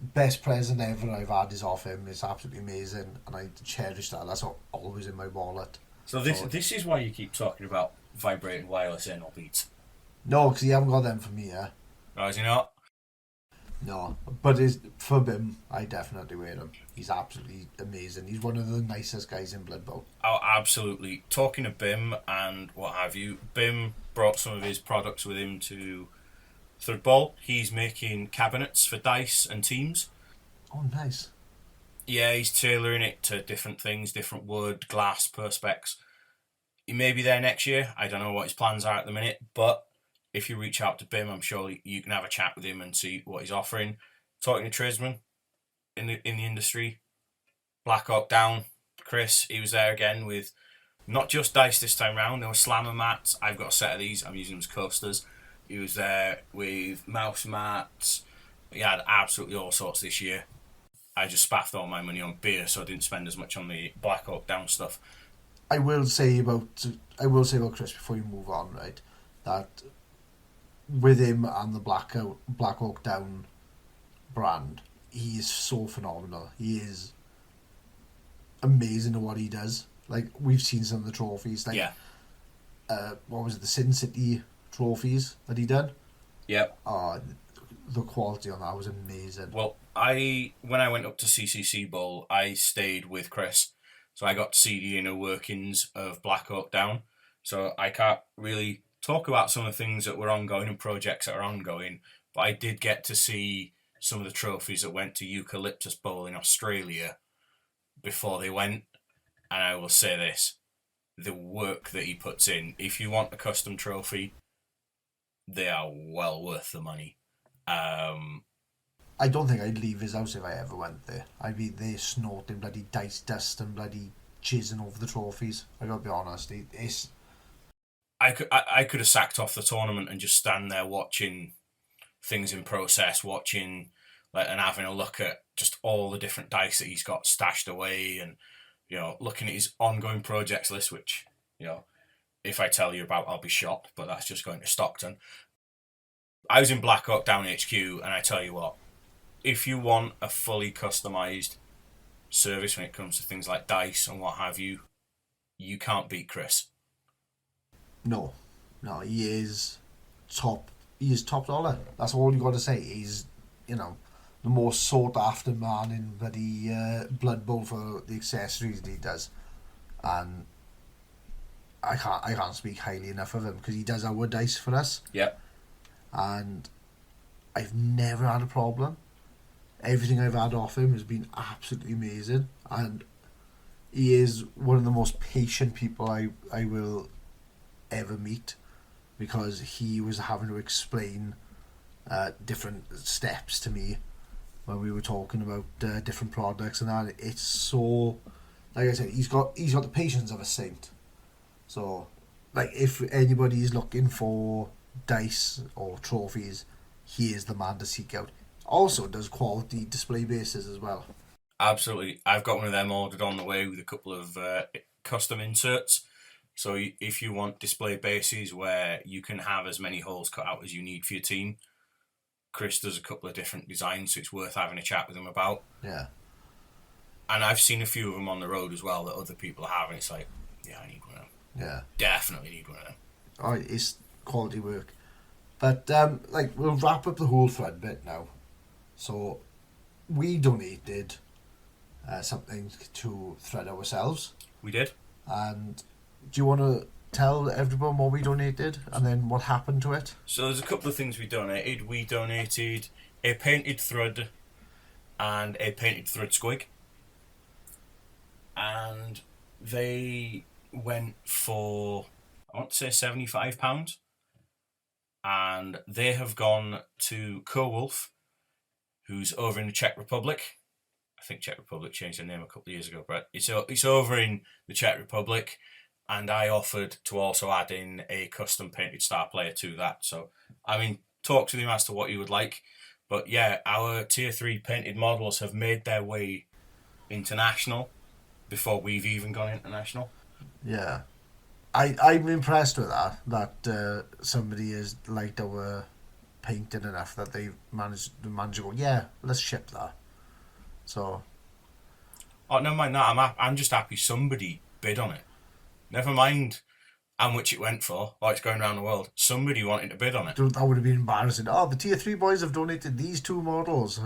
Best present ever I've had is off him. It's absolutely amazing, and I cherish that. That's always in my wallet. so this is why you keep talking about vibrating wireless anal beads. No, because you haven't got them from me, yeah. Oh, is he not? No, but for Bim, I definitely wear him. He's absolutely amazing. He's one of the nicest guys in Blood Bowl. Oh, absolutely. Talking of Bim and what have you, Bim brought some of his products with him to Third Ball. He's making cabinets for dice and teams. Oh, nice. Yeah, he's tailoring it to different things, different wood, glass, perspex. He may be there next year. I don't know what his plans are at the minute, but if you reach out to Bim, I'm sure you can have a chat with him and see what he's offering. Talking to tradesmen in the industry, Black Hawk Down, Chris, he was there again with not just dice this time round. There were slammer mats. I've got a set of these. I'm using them as coasters. He was there with mouse mats. He had absolutely all sorts this year. I just spaffed all my money on beer, so I didn't spend as much on the Black Hawk Down stuff. I will say about Chris before you move on, right? That with him and the Black Hawk Down brand, he is so phenomenal. He is amazing at what he does. Like, we've seen some of the trophies. Like, Yeah. What was it? The Sin City trophies that he did. Yep. The quality on that was amazing. Well, when I went up to CCC Bowl, I stayed with Chris, so I got to see the inner workings of Black Hawk Down. So I can't really talk about some of the things that were ongoing and projects that are ongoing, but I did get to see some of the trophies that went to Eucalyptus Bowl in Australia before they went. And I will say this, the work that he puts in, if you want a custom trophy, they are well worth the money. I don't think I'd leave his house if I ever went there. I'd be there snorting bloody dice dust and bloody jizzing over the trophies. I gotta be honest, it's... I could have sacked off the tournament and just stand there watching things in process, watching and having a look at just all the different dice that he's got stashed away, and looking at his ongoing projects list, which if I tell you about, I'll be shocked. But that's just going to Stockton. I was in Black Hawk Down HQ, and I tell you what, if you want a fully customized service when it comes to things like dice and what have you, you can't beat Chris. No, he is top. He is top dollar. That's all you got to say. He's, the most sought after man in bloody Blood Bowl for the accessories that he does, and I can't speak highly enough of him because he does our dice for us. Yep. And I've never had a problem. Everything I've had off him has been absolutely amazing, and he is one of the most patient people I will ever meet, because he was having to explain different steps to me when we were talking about different products and that. It's so, like I said, he's got the patience of a saint. So, like, if anybody is looking for dice or trophies, he is the man to seek out. Also does quality display bases as well. Absolutely. I've got one of them ordered on the way with a couple of custom inserts. So if you want display bases where you can have as many holes cut out as you need for your team, Chris does a couple of different designs, so it's worth having a chat with him about. Yeah. And I've seen a few of them on the road as well that other people have, and it's like, yeah, I need one of them. Yeah. Definitely need one of them. Oh, it's quality work. But, we'll wrap up the whole thread bit now. So, we donated something to Thread ourselves. We did. And do you want to tell everyone what we donated and then what happened to it? So there's a couple of things we donated. We donated a painted thread and a painted thread squig. And they went for, I want to say £75. And they have gone to Co-Wolf, who's over in the Czech Republic. I think Czech Republic changed their name a couple of years ago, but it's over in the Czech Republic. And I offered to also add in a custom painted star player to that. So, talk to them as to what you would like. But yeah, our Tier 3 painted models have made their way international before we've even gone international. Yeah. I'm impressed with that somebody has liked our painting enough that they've managed to go, yeah, let's ship that. So, Oh, never mind that. I'm just happy somebody bid on it. Never mind how much it went for, or it's going around the world. Somebody wanted to bid on it. that would have been embarrassing. Oh, the Tier 3 boys have donated these 2 models.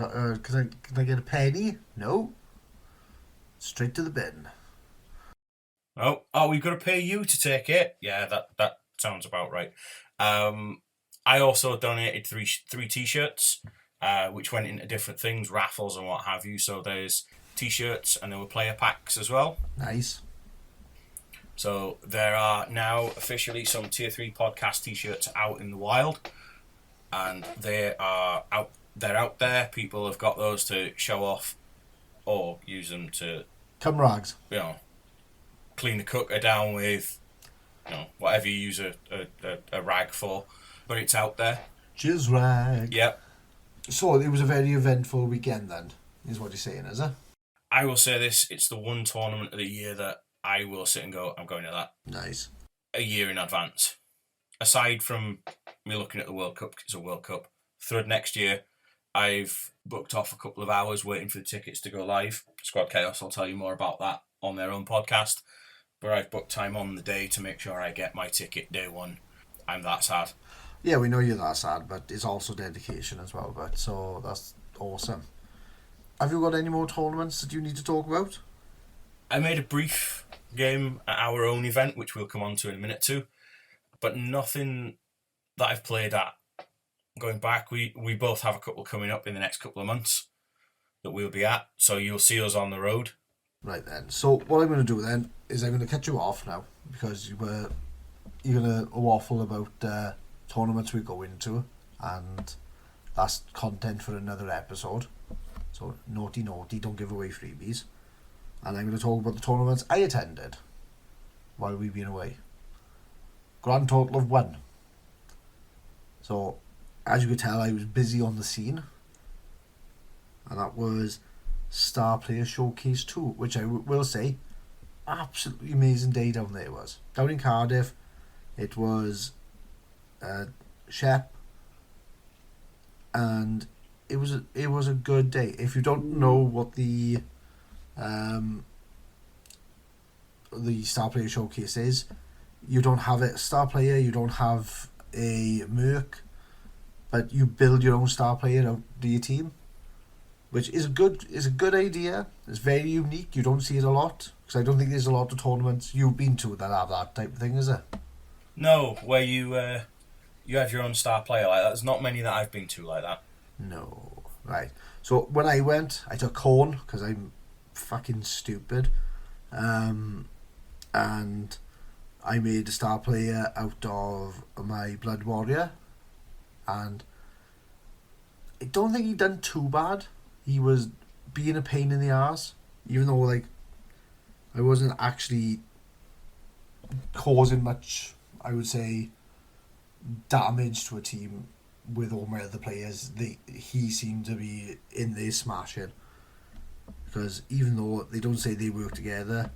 Can I get a penny? No. Straight to the bin. Oh, we've got to pay you to take it. Yeah, that sounds about right. I also donated three t-shirts, which went into different things, raffles and what have you. So there's t-shirts and there were player packs as well. Nice. So there are now officially some Tier 3 podcast t-shirts out in the wild, and they are out. They're out there. People have got those to show off, or use them to, Come rags. clean the cooker down with, whatever you use a rag for. But it's out there. Jizz rag. Yep. So it was a very eventful weekend then, is what you're saying, is it? I will say this: it's the one tournament of the year that I will sit and go, I'm going to that Nice. a year in advance. Aside from me looking at the World Cup, 'cause it's a World Cup. Third next year, I've booked off a couple of hours waiting for the tickets to go live. Squad Chaos will tell you more about that on their own podcast. But I've booked time on the day to make sure I get my ticket day one. I'm that sad. Yeah, we know you're that sad, but it's also dedication as well, but so that's awesome. Have you got any more tournaments that you need to talk about? I made a brief game at our own event, which we'll come on to in a minute too, but nothing that I've played at. Going back, we both have a couple coming up in the next couple of months that we'll be at, so you'll see us on the road. Right then. So what I'm going to do then is I'm going to cut you off now because you're going to waffle about tournaments we go into, and that's content for another episode. So naughty, don't give away freebies. And I'm going to talk about the tournaments I attended while we've been away. Grand total of 1. So, as you could tell, I was busy on the scene. And that was Star Player Showcase 2, which I will say, absolutely amazing day down there it was. Down in Cardiff, it was Shep, and it was a good day. If you don't know what the Star Player Showcase is, you don't have a Star Player, you don't have a Merc, but you build your own Star Player out to your team, which is a good idea. It's very unique. You don't see it a lot, because I don't think there's a lot of tournaments you've been to that have that type of thing, is it? No, where you have your own star player like that. There's not many that I've been to like that. No. Right. So when I went, I took Corn, because I'm fucking stupid. And I made a star player out of my Blood Warrior. And I don't think he done too bad. He was being a pain in the arse. Even though, like, I wasn't actually causing much, I would say, damage to a team with all my other players. He seemed to be in there smashing. Because even though they don't say they work together,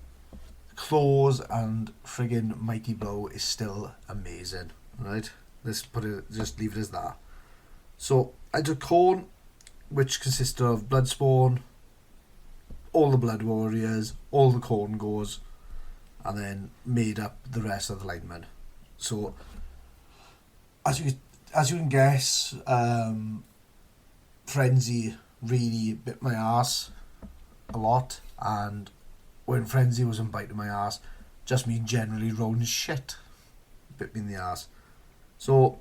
Claws and friggin' Mighty Blow is still amazing. Right? Let's just leave it as that. So I took Corn, which consisted of Bloodspawn, all the Blood Warriors, all the Corn Goes, and then made up the rest of the linemen. So as you can guess, Frenzy really bit my ass a lot, and when Frenzy wasn't biting my ass, just me generally rolling shit bit me in the ass. So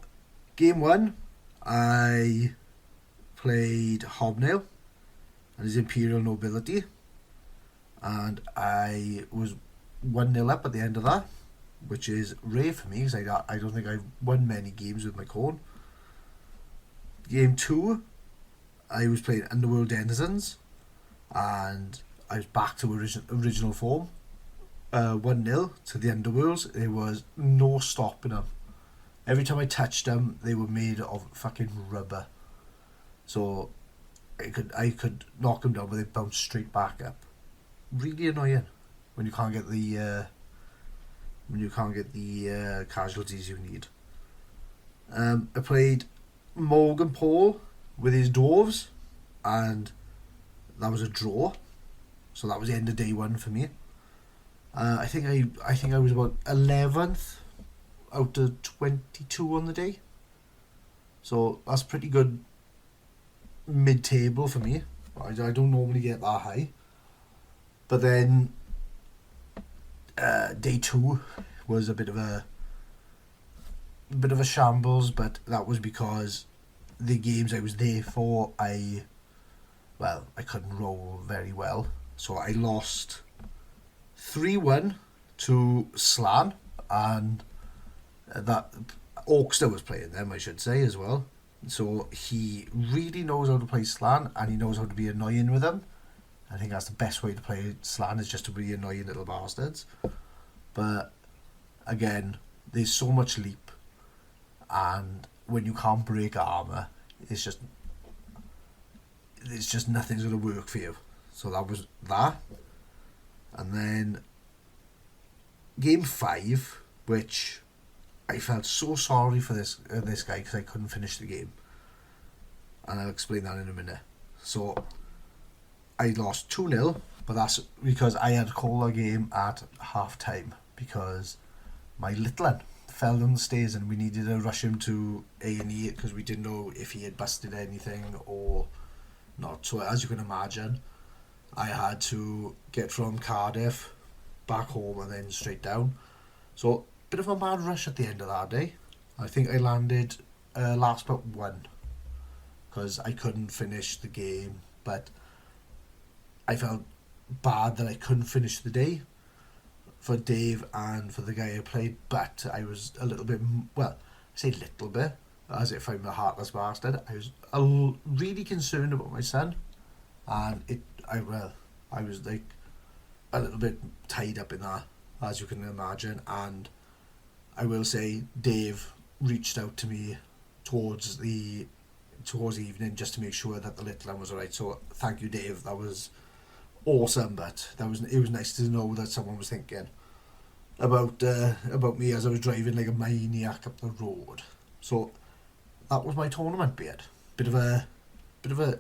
game 1, I played Hobnail and his Imperial Nobility, and I was 1-0 up at the end of that, which is rare for me because I don't think I've won many games with my Corn. Game 2, I was playing Underworld Denizens, and I was back to original form. 1-0 to the Underworlds. There was no stopping them. Every time I touched them, they were made of fucking rubber. So I could knock them down, but they bounced straight back up. Really annoying when you can't get the when you can't get the casualties you need. I played Morgan Paul with his dwarves, and that was a draw. So that was the end of day one for me. I think I was about 11th out of 22 on the day. So that's pretty good mid-table for me. I don't normally get that high. But then day two was a bit of a shambles, but that was because the games I was there for, I couldn't roll very well. So I lost 3-1 to Slan, and that Orkster was playing them, I should say, as well. So he really knows how to play Slan, and he knows how to be annoying with them. I think that's the best way to play Slan, is just to be annoying little bastards. But again, there's so much leap, and when you can't break armor, it's just nothing's going to work for you. So that was that. And then game 5, which I felt so sorry for this guy because I couldn't finish the game, and I'll explain that in a minute. So I lost 2-0, but that's because I had called the game at half time because my little one fell down the stairs and we needed to rush him to A&E because we didn't know if he had busted anything or not. So as you can imagine, I had to get from Cardiff back home and then straight down. So bit of a mad rush at the end of that day. I think I landed last but 1 because I couldn't finish the game, but I felt bad that I couldn't finish the day for Dave and for the guy I played, but I was a little bit, well, I say little bit, as if I'm a heartless bastard. I was really concerned about my son, and I was like a little bit tied up in that, as you can imagine. And I will say Dave reached out to me towards the evening just to make sure that the little one was alright. So thank you, Dave. That was awesome, but it was nice to know that someone was thinking about me as I was driving like a maniac up the road. So that was my tournament beard. Bit of a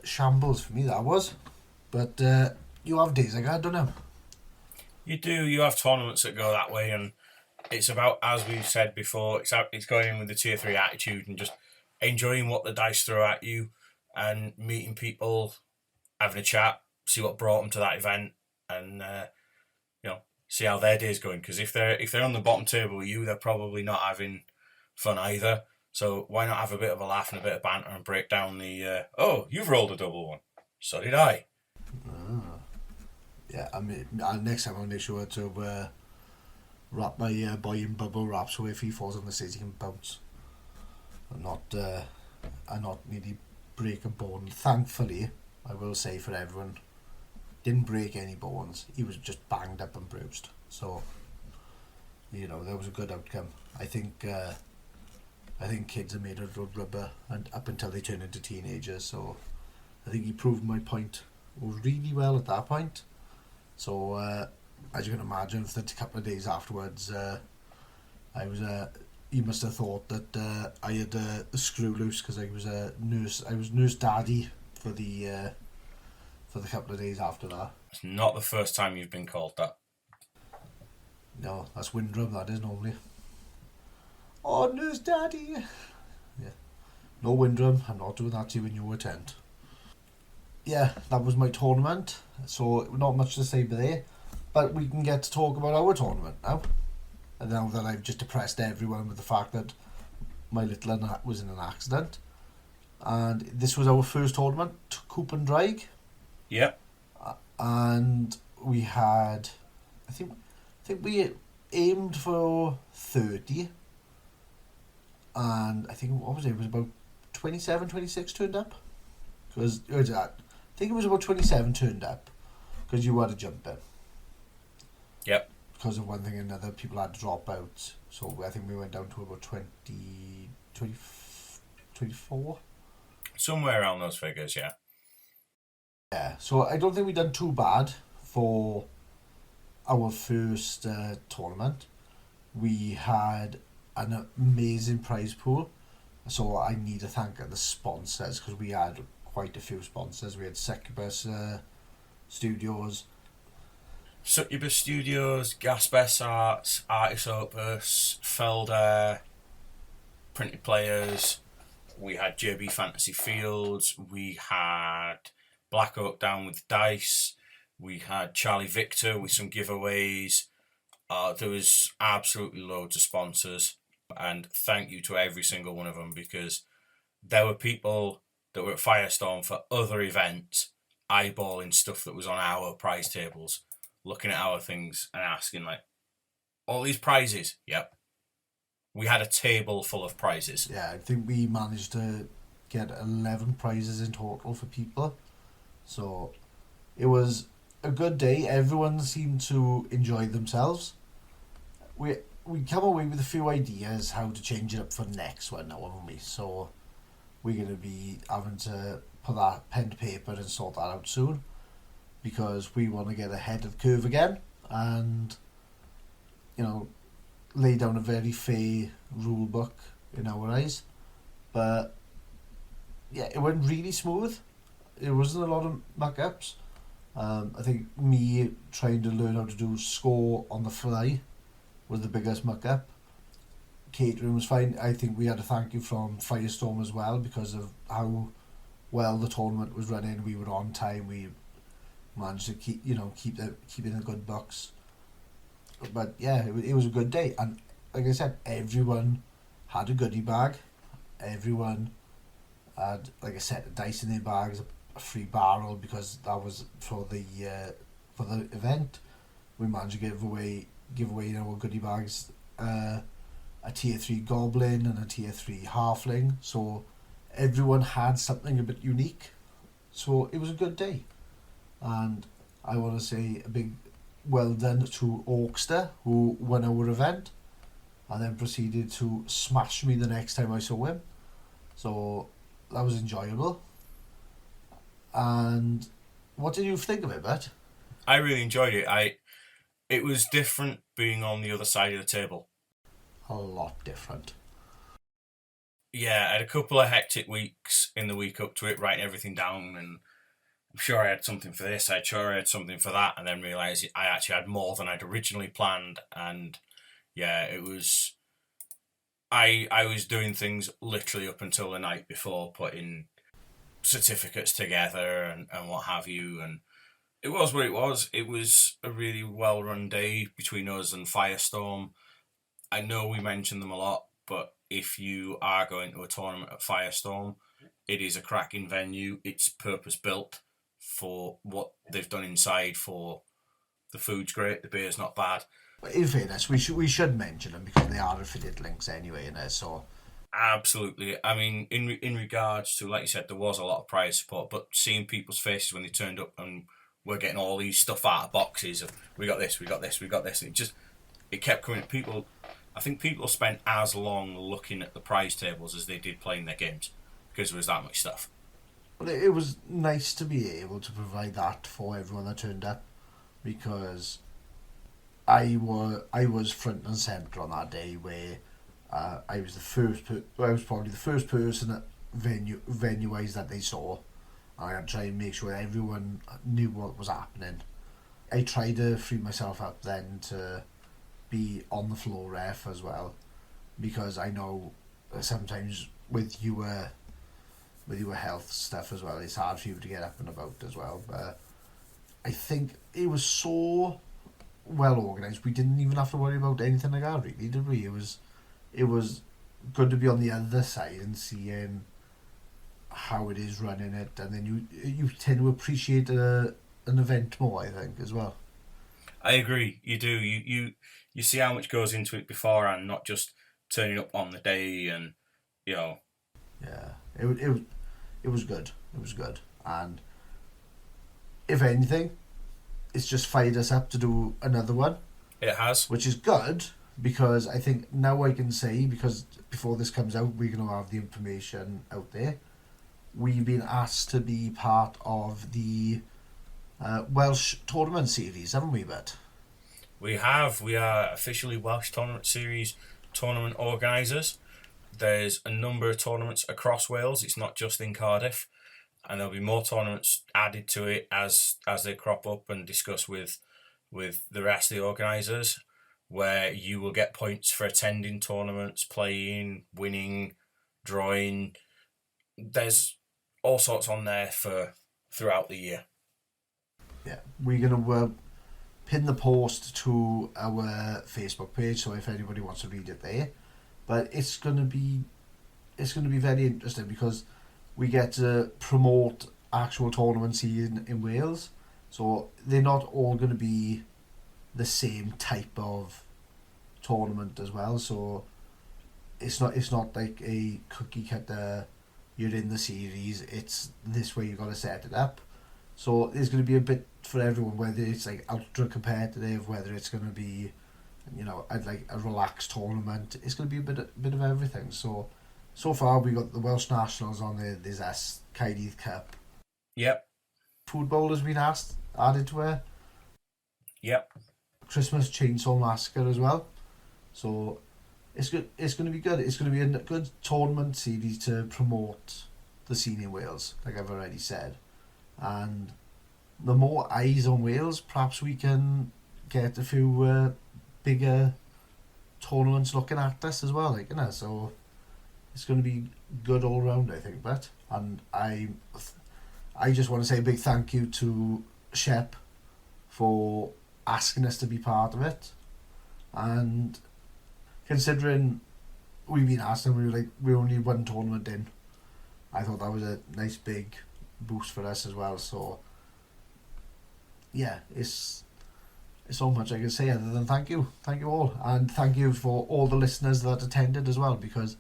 shambles for me, that was. But you have days like that, don't you? You do. You have tournaments that go that way, and it's about, as we've said before, it's going in with the tier 3 attitude and just enjoying what the dice throw at you and meeting people, having a chat, see what brought them to that event, and see how their day's going. Because if they're on the bottom table with you, they're probably not having fun either. So why not have a bit of a laugh and a bit of banter and break down the oh, you've rolled a double one, so did I. Yeah, I mean, next time I'll make sure to wrap my boy in bubble wrap so if he falls on the stage he can bounce and not really break a bone. Thankfully, I will say for everyone, didn't break any bones. He was just banged up and bruised. So, that was a good outcome. I think kids are made of rubber and up until they turn into teenagers. So, I think he proved my point really well at that point. So, as you can imagine, for the couple of days afterwards, I was he must have thought that I had a screw loose because I was a nurse. I was nurse daddy for the couple of days after that. It's not the first time you've been called that. No, that's Windrum, that is normally. Oh, nurse daddy! Yeah. No, Windrum, I'm not doing that to you when you attend. Yeah, that was my tournament, so not much to say there, but we can get to talk about our tournament now. And now that I've just depressed everyone with the fact that my little one was in an accident. And this was our first tournament, Coop and Drag. Yeah. And we had, I think we aimed for 30. And I think, what was it was about 27, 26 turned up. Because, I think it was about 27 turned up. Because you had to jump in. Yep. Because of one thing or another, people had to drop out. So I think we went down to about 24. Somewhere around those figures, yeah. Yeah, so I don't think we've done too bad for our first tournament. We had an amazing prize pool. So I need to thank the sponsors, because we had quite a few sponsors. We had Succubus Studios. Succubus Studios, Gaspes Arts, Artis Opus, Felder, Printed Players. We had JB Fantasy Fields. We had Black Oak Down with Dice. We had Charlie Victor with some giveaways. There was absolutely loads of sponsors. And thank you to every single one of them, because there were people that were at Firestorm for other events eyeballing stuff that was on our prize tables, looking at our things and asking, like, all these prizes? Yep. We had a table full of prizes. Yeah, I think we managed to get 11 prizes in total for people. So it was a good day. Everyone seemed to enjoy themselves. We come away with a few ideas how to change it up for next one now, haven't we? So we're going to be having to put that pen to paper and sort that out soon, because we want to get ahead of the curve again and, you know, lay down a very fair rule book in our eyes. But yeah, it went really smooth. There wasn't a lot of muck-ups. I think me trying to learn how to do score on the fly was the biggest muck-up. Catering was fine. I think we had a thank you from Firestorm as well, because of how well the tournament was running. We were on time. We managed to keep in the good books. But yeah, it was a good day, and like I said, everyone had a goodie bag. Everyone had, like, a set of dice in their bags, a free barrel, because that was for the event. We managed to give away our goodie bags, a tier 3 goblin and a tier 3 halfling. So everyone had something a bit unique. So it was a good day, and I want to say a big well done to Orkster, who won our event and then proceeded to smash me the next time I saw him. So that was enjoyable. And what did you think of it, Matt? I really enjoyed it. It was different being on the other side of the table. A lot different. Yeah, I had a couple of hectic weeks in the week up to it, writing everything down, and I'm sure I had something for this, I'm sure I had something for that, and then realised I actually had more than I'd originally planned. And yeah, it was... I was doing things literally up until the night before, putting certificates together and what have you, and it was what it was. It was a really well-run day between us and Firestorm. I know we mention them a lot, but if you are going to a tournament at Firestorm, it is a cracking venue. It's purpose-built for what they've done inside. For the food's great, the beer's not bad. In fairness, we should mention them, because they are affiliate links anyway, in there. So Absolutely. I mean, in regards to, like you said, there was a lot of prize support, but seeing people's faces when they turned up and we're getting all these stuff out of boxes of, we got this, we got this, we got this, and it kept coming. I think people spent as long looking at the prize tables as they did playing their games, because there was that much stuff. Well, it was nice to be able to provide that for everyone that turned up, because I was front and centre on that day, where I was probably the first person at venue-wise that they saw. I had to try and make sure everyone knew what was happening. I tried to free myself up then to be on the floor ref as well, because I know sometimes with your health stuff as well, it's hard for you to get up and about as well. But I think it was so well organised, we didn't even have to worry about anything like that, really, did we? It was good to be on the other side and seeing how it is running it, and then you tend to appreciate an event more, I think, as well. I agree. You do. You see how much goes into it beforehand, not just turning up on the day, and Yeah, it was good. It was good, and if anything, it's just fired us up to do another one. It has, which is good, because I think now I can say, because before this comes out, we're going to have the information out there. We've been asked to be part of the Welsh tournament series, haven't we, Bert? We are officially Welsh Tournament Series tournament organisers. There's a number of tournaments across Wales. It's not just in Cardiff. And there'll be more tournaments added to it as they crop up and discuss with the rest of the organisers, where you will get points for attending tournaments, playing, winning, drawing. There's all sorts on there for throughout the year. Yeah, we're going to pin the post to our Facebook page, so if anybody wants to read it there. But it's going to be very interesting because we get to promote actual tournaments here in Wales. So they're not all going to be the same type of tournament as well. So it's not like a cookie cutter, you're in the series, it's this way you've got to set it up. So there's going to be a bit for everyone, whether it's like ultra competitive, whether it's going to be, like a relaxed tournament. It's going to be a bit of everything. So far we got the Welsh Nationals on there. There's us Caerdydd Cup. Yep. Food Bowl has been added to it. Yep. Christmas Chainsaw Massacre as well. So it's good. It's going to be good. It's going to be a good tournament series to promote the scene in Wales, like I've already said. And the more eyes on Wales, perhaps we can get a few bigger tournaments looking at us as well. So it's going to be good all round, I think. And I just want to say a big thank you to Shep for asking us to be part of it. And considering we've been asked and we're only one tournament in, I thought that was a nice big boost for us as well. So yeah, it's so much I can say other than thank you all, and thank you for all the listeners that attended as well, because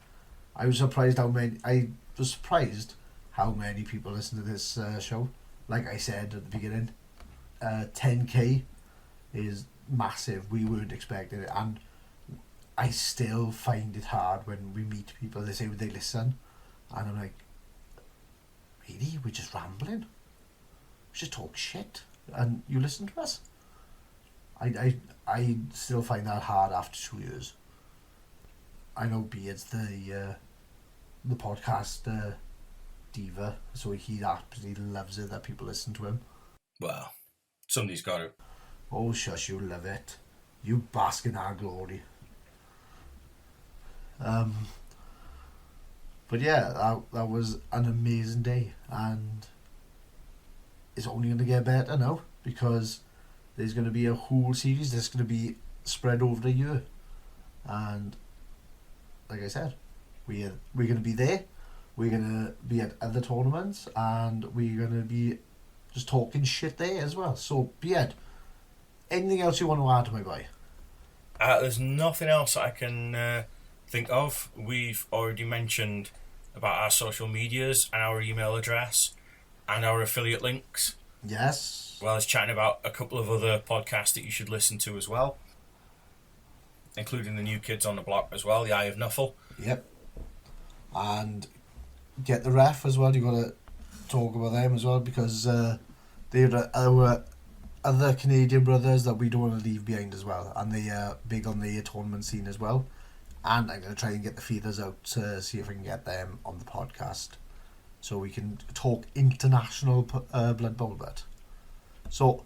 I was surprised how many people listen to this show. Like I said at the beginning, 10k is massive. We weren't expecting it, and I still find it hard when we meet people. They say they listen, and I'm like, really? We're just rambling? We just talk shit, and you listen to us? I still find that hard after 2 years. I know Beard's the podcast diva, so he absolutely loves it that people listen to him. Well, somebody's got to. Oh, shush, you love it. You bask in our glory. But yeah, that was an amazing day, and it's only going to get better now, because there's going to be a whole series that's going to be spread over the year. And like I said, we're going to be there, we're going to be at other tournaments, and we're going to be just talking shit there as well. So, Beard, anything else you want to add, my boy? There's nothing else I can think of. We've already mentioned about our social medias and our email address and our affiliate links. Yes. Well as chatting about a couple of other podcasts that you should listen to as well, including the New Kids on the Block as well, the Eye of Nuffle. Yep. And Get the Ref as well. You've got to talk about them as well, because they're our other Canadian brothers that we don't want to leave behind as well, and they are big on the tournament scene as well. And I'm going to try and get the feeders out to see if I can get them on the podcast, so we can talk international Blood Bowl bet. So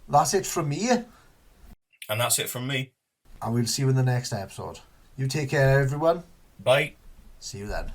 that's it from me, and that's it from me, and we'll see you in the next episode. You take care, everyone. Bye. See you then.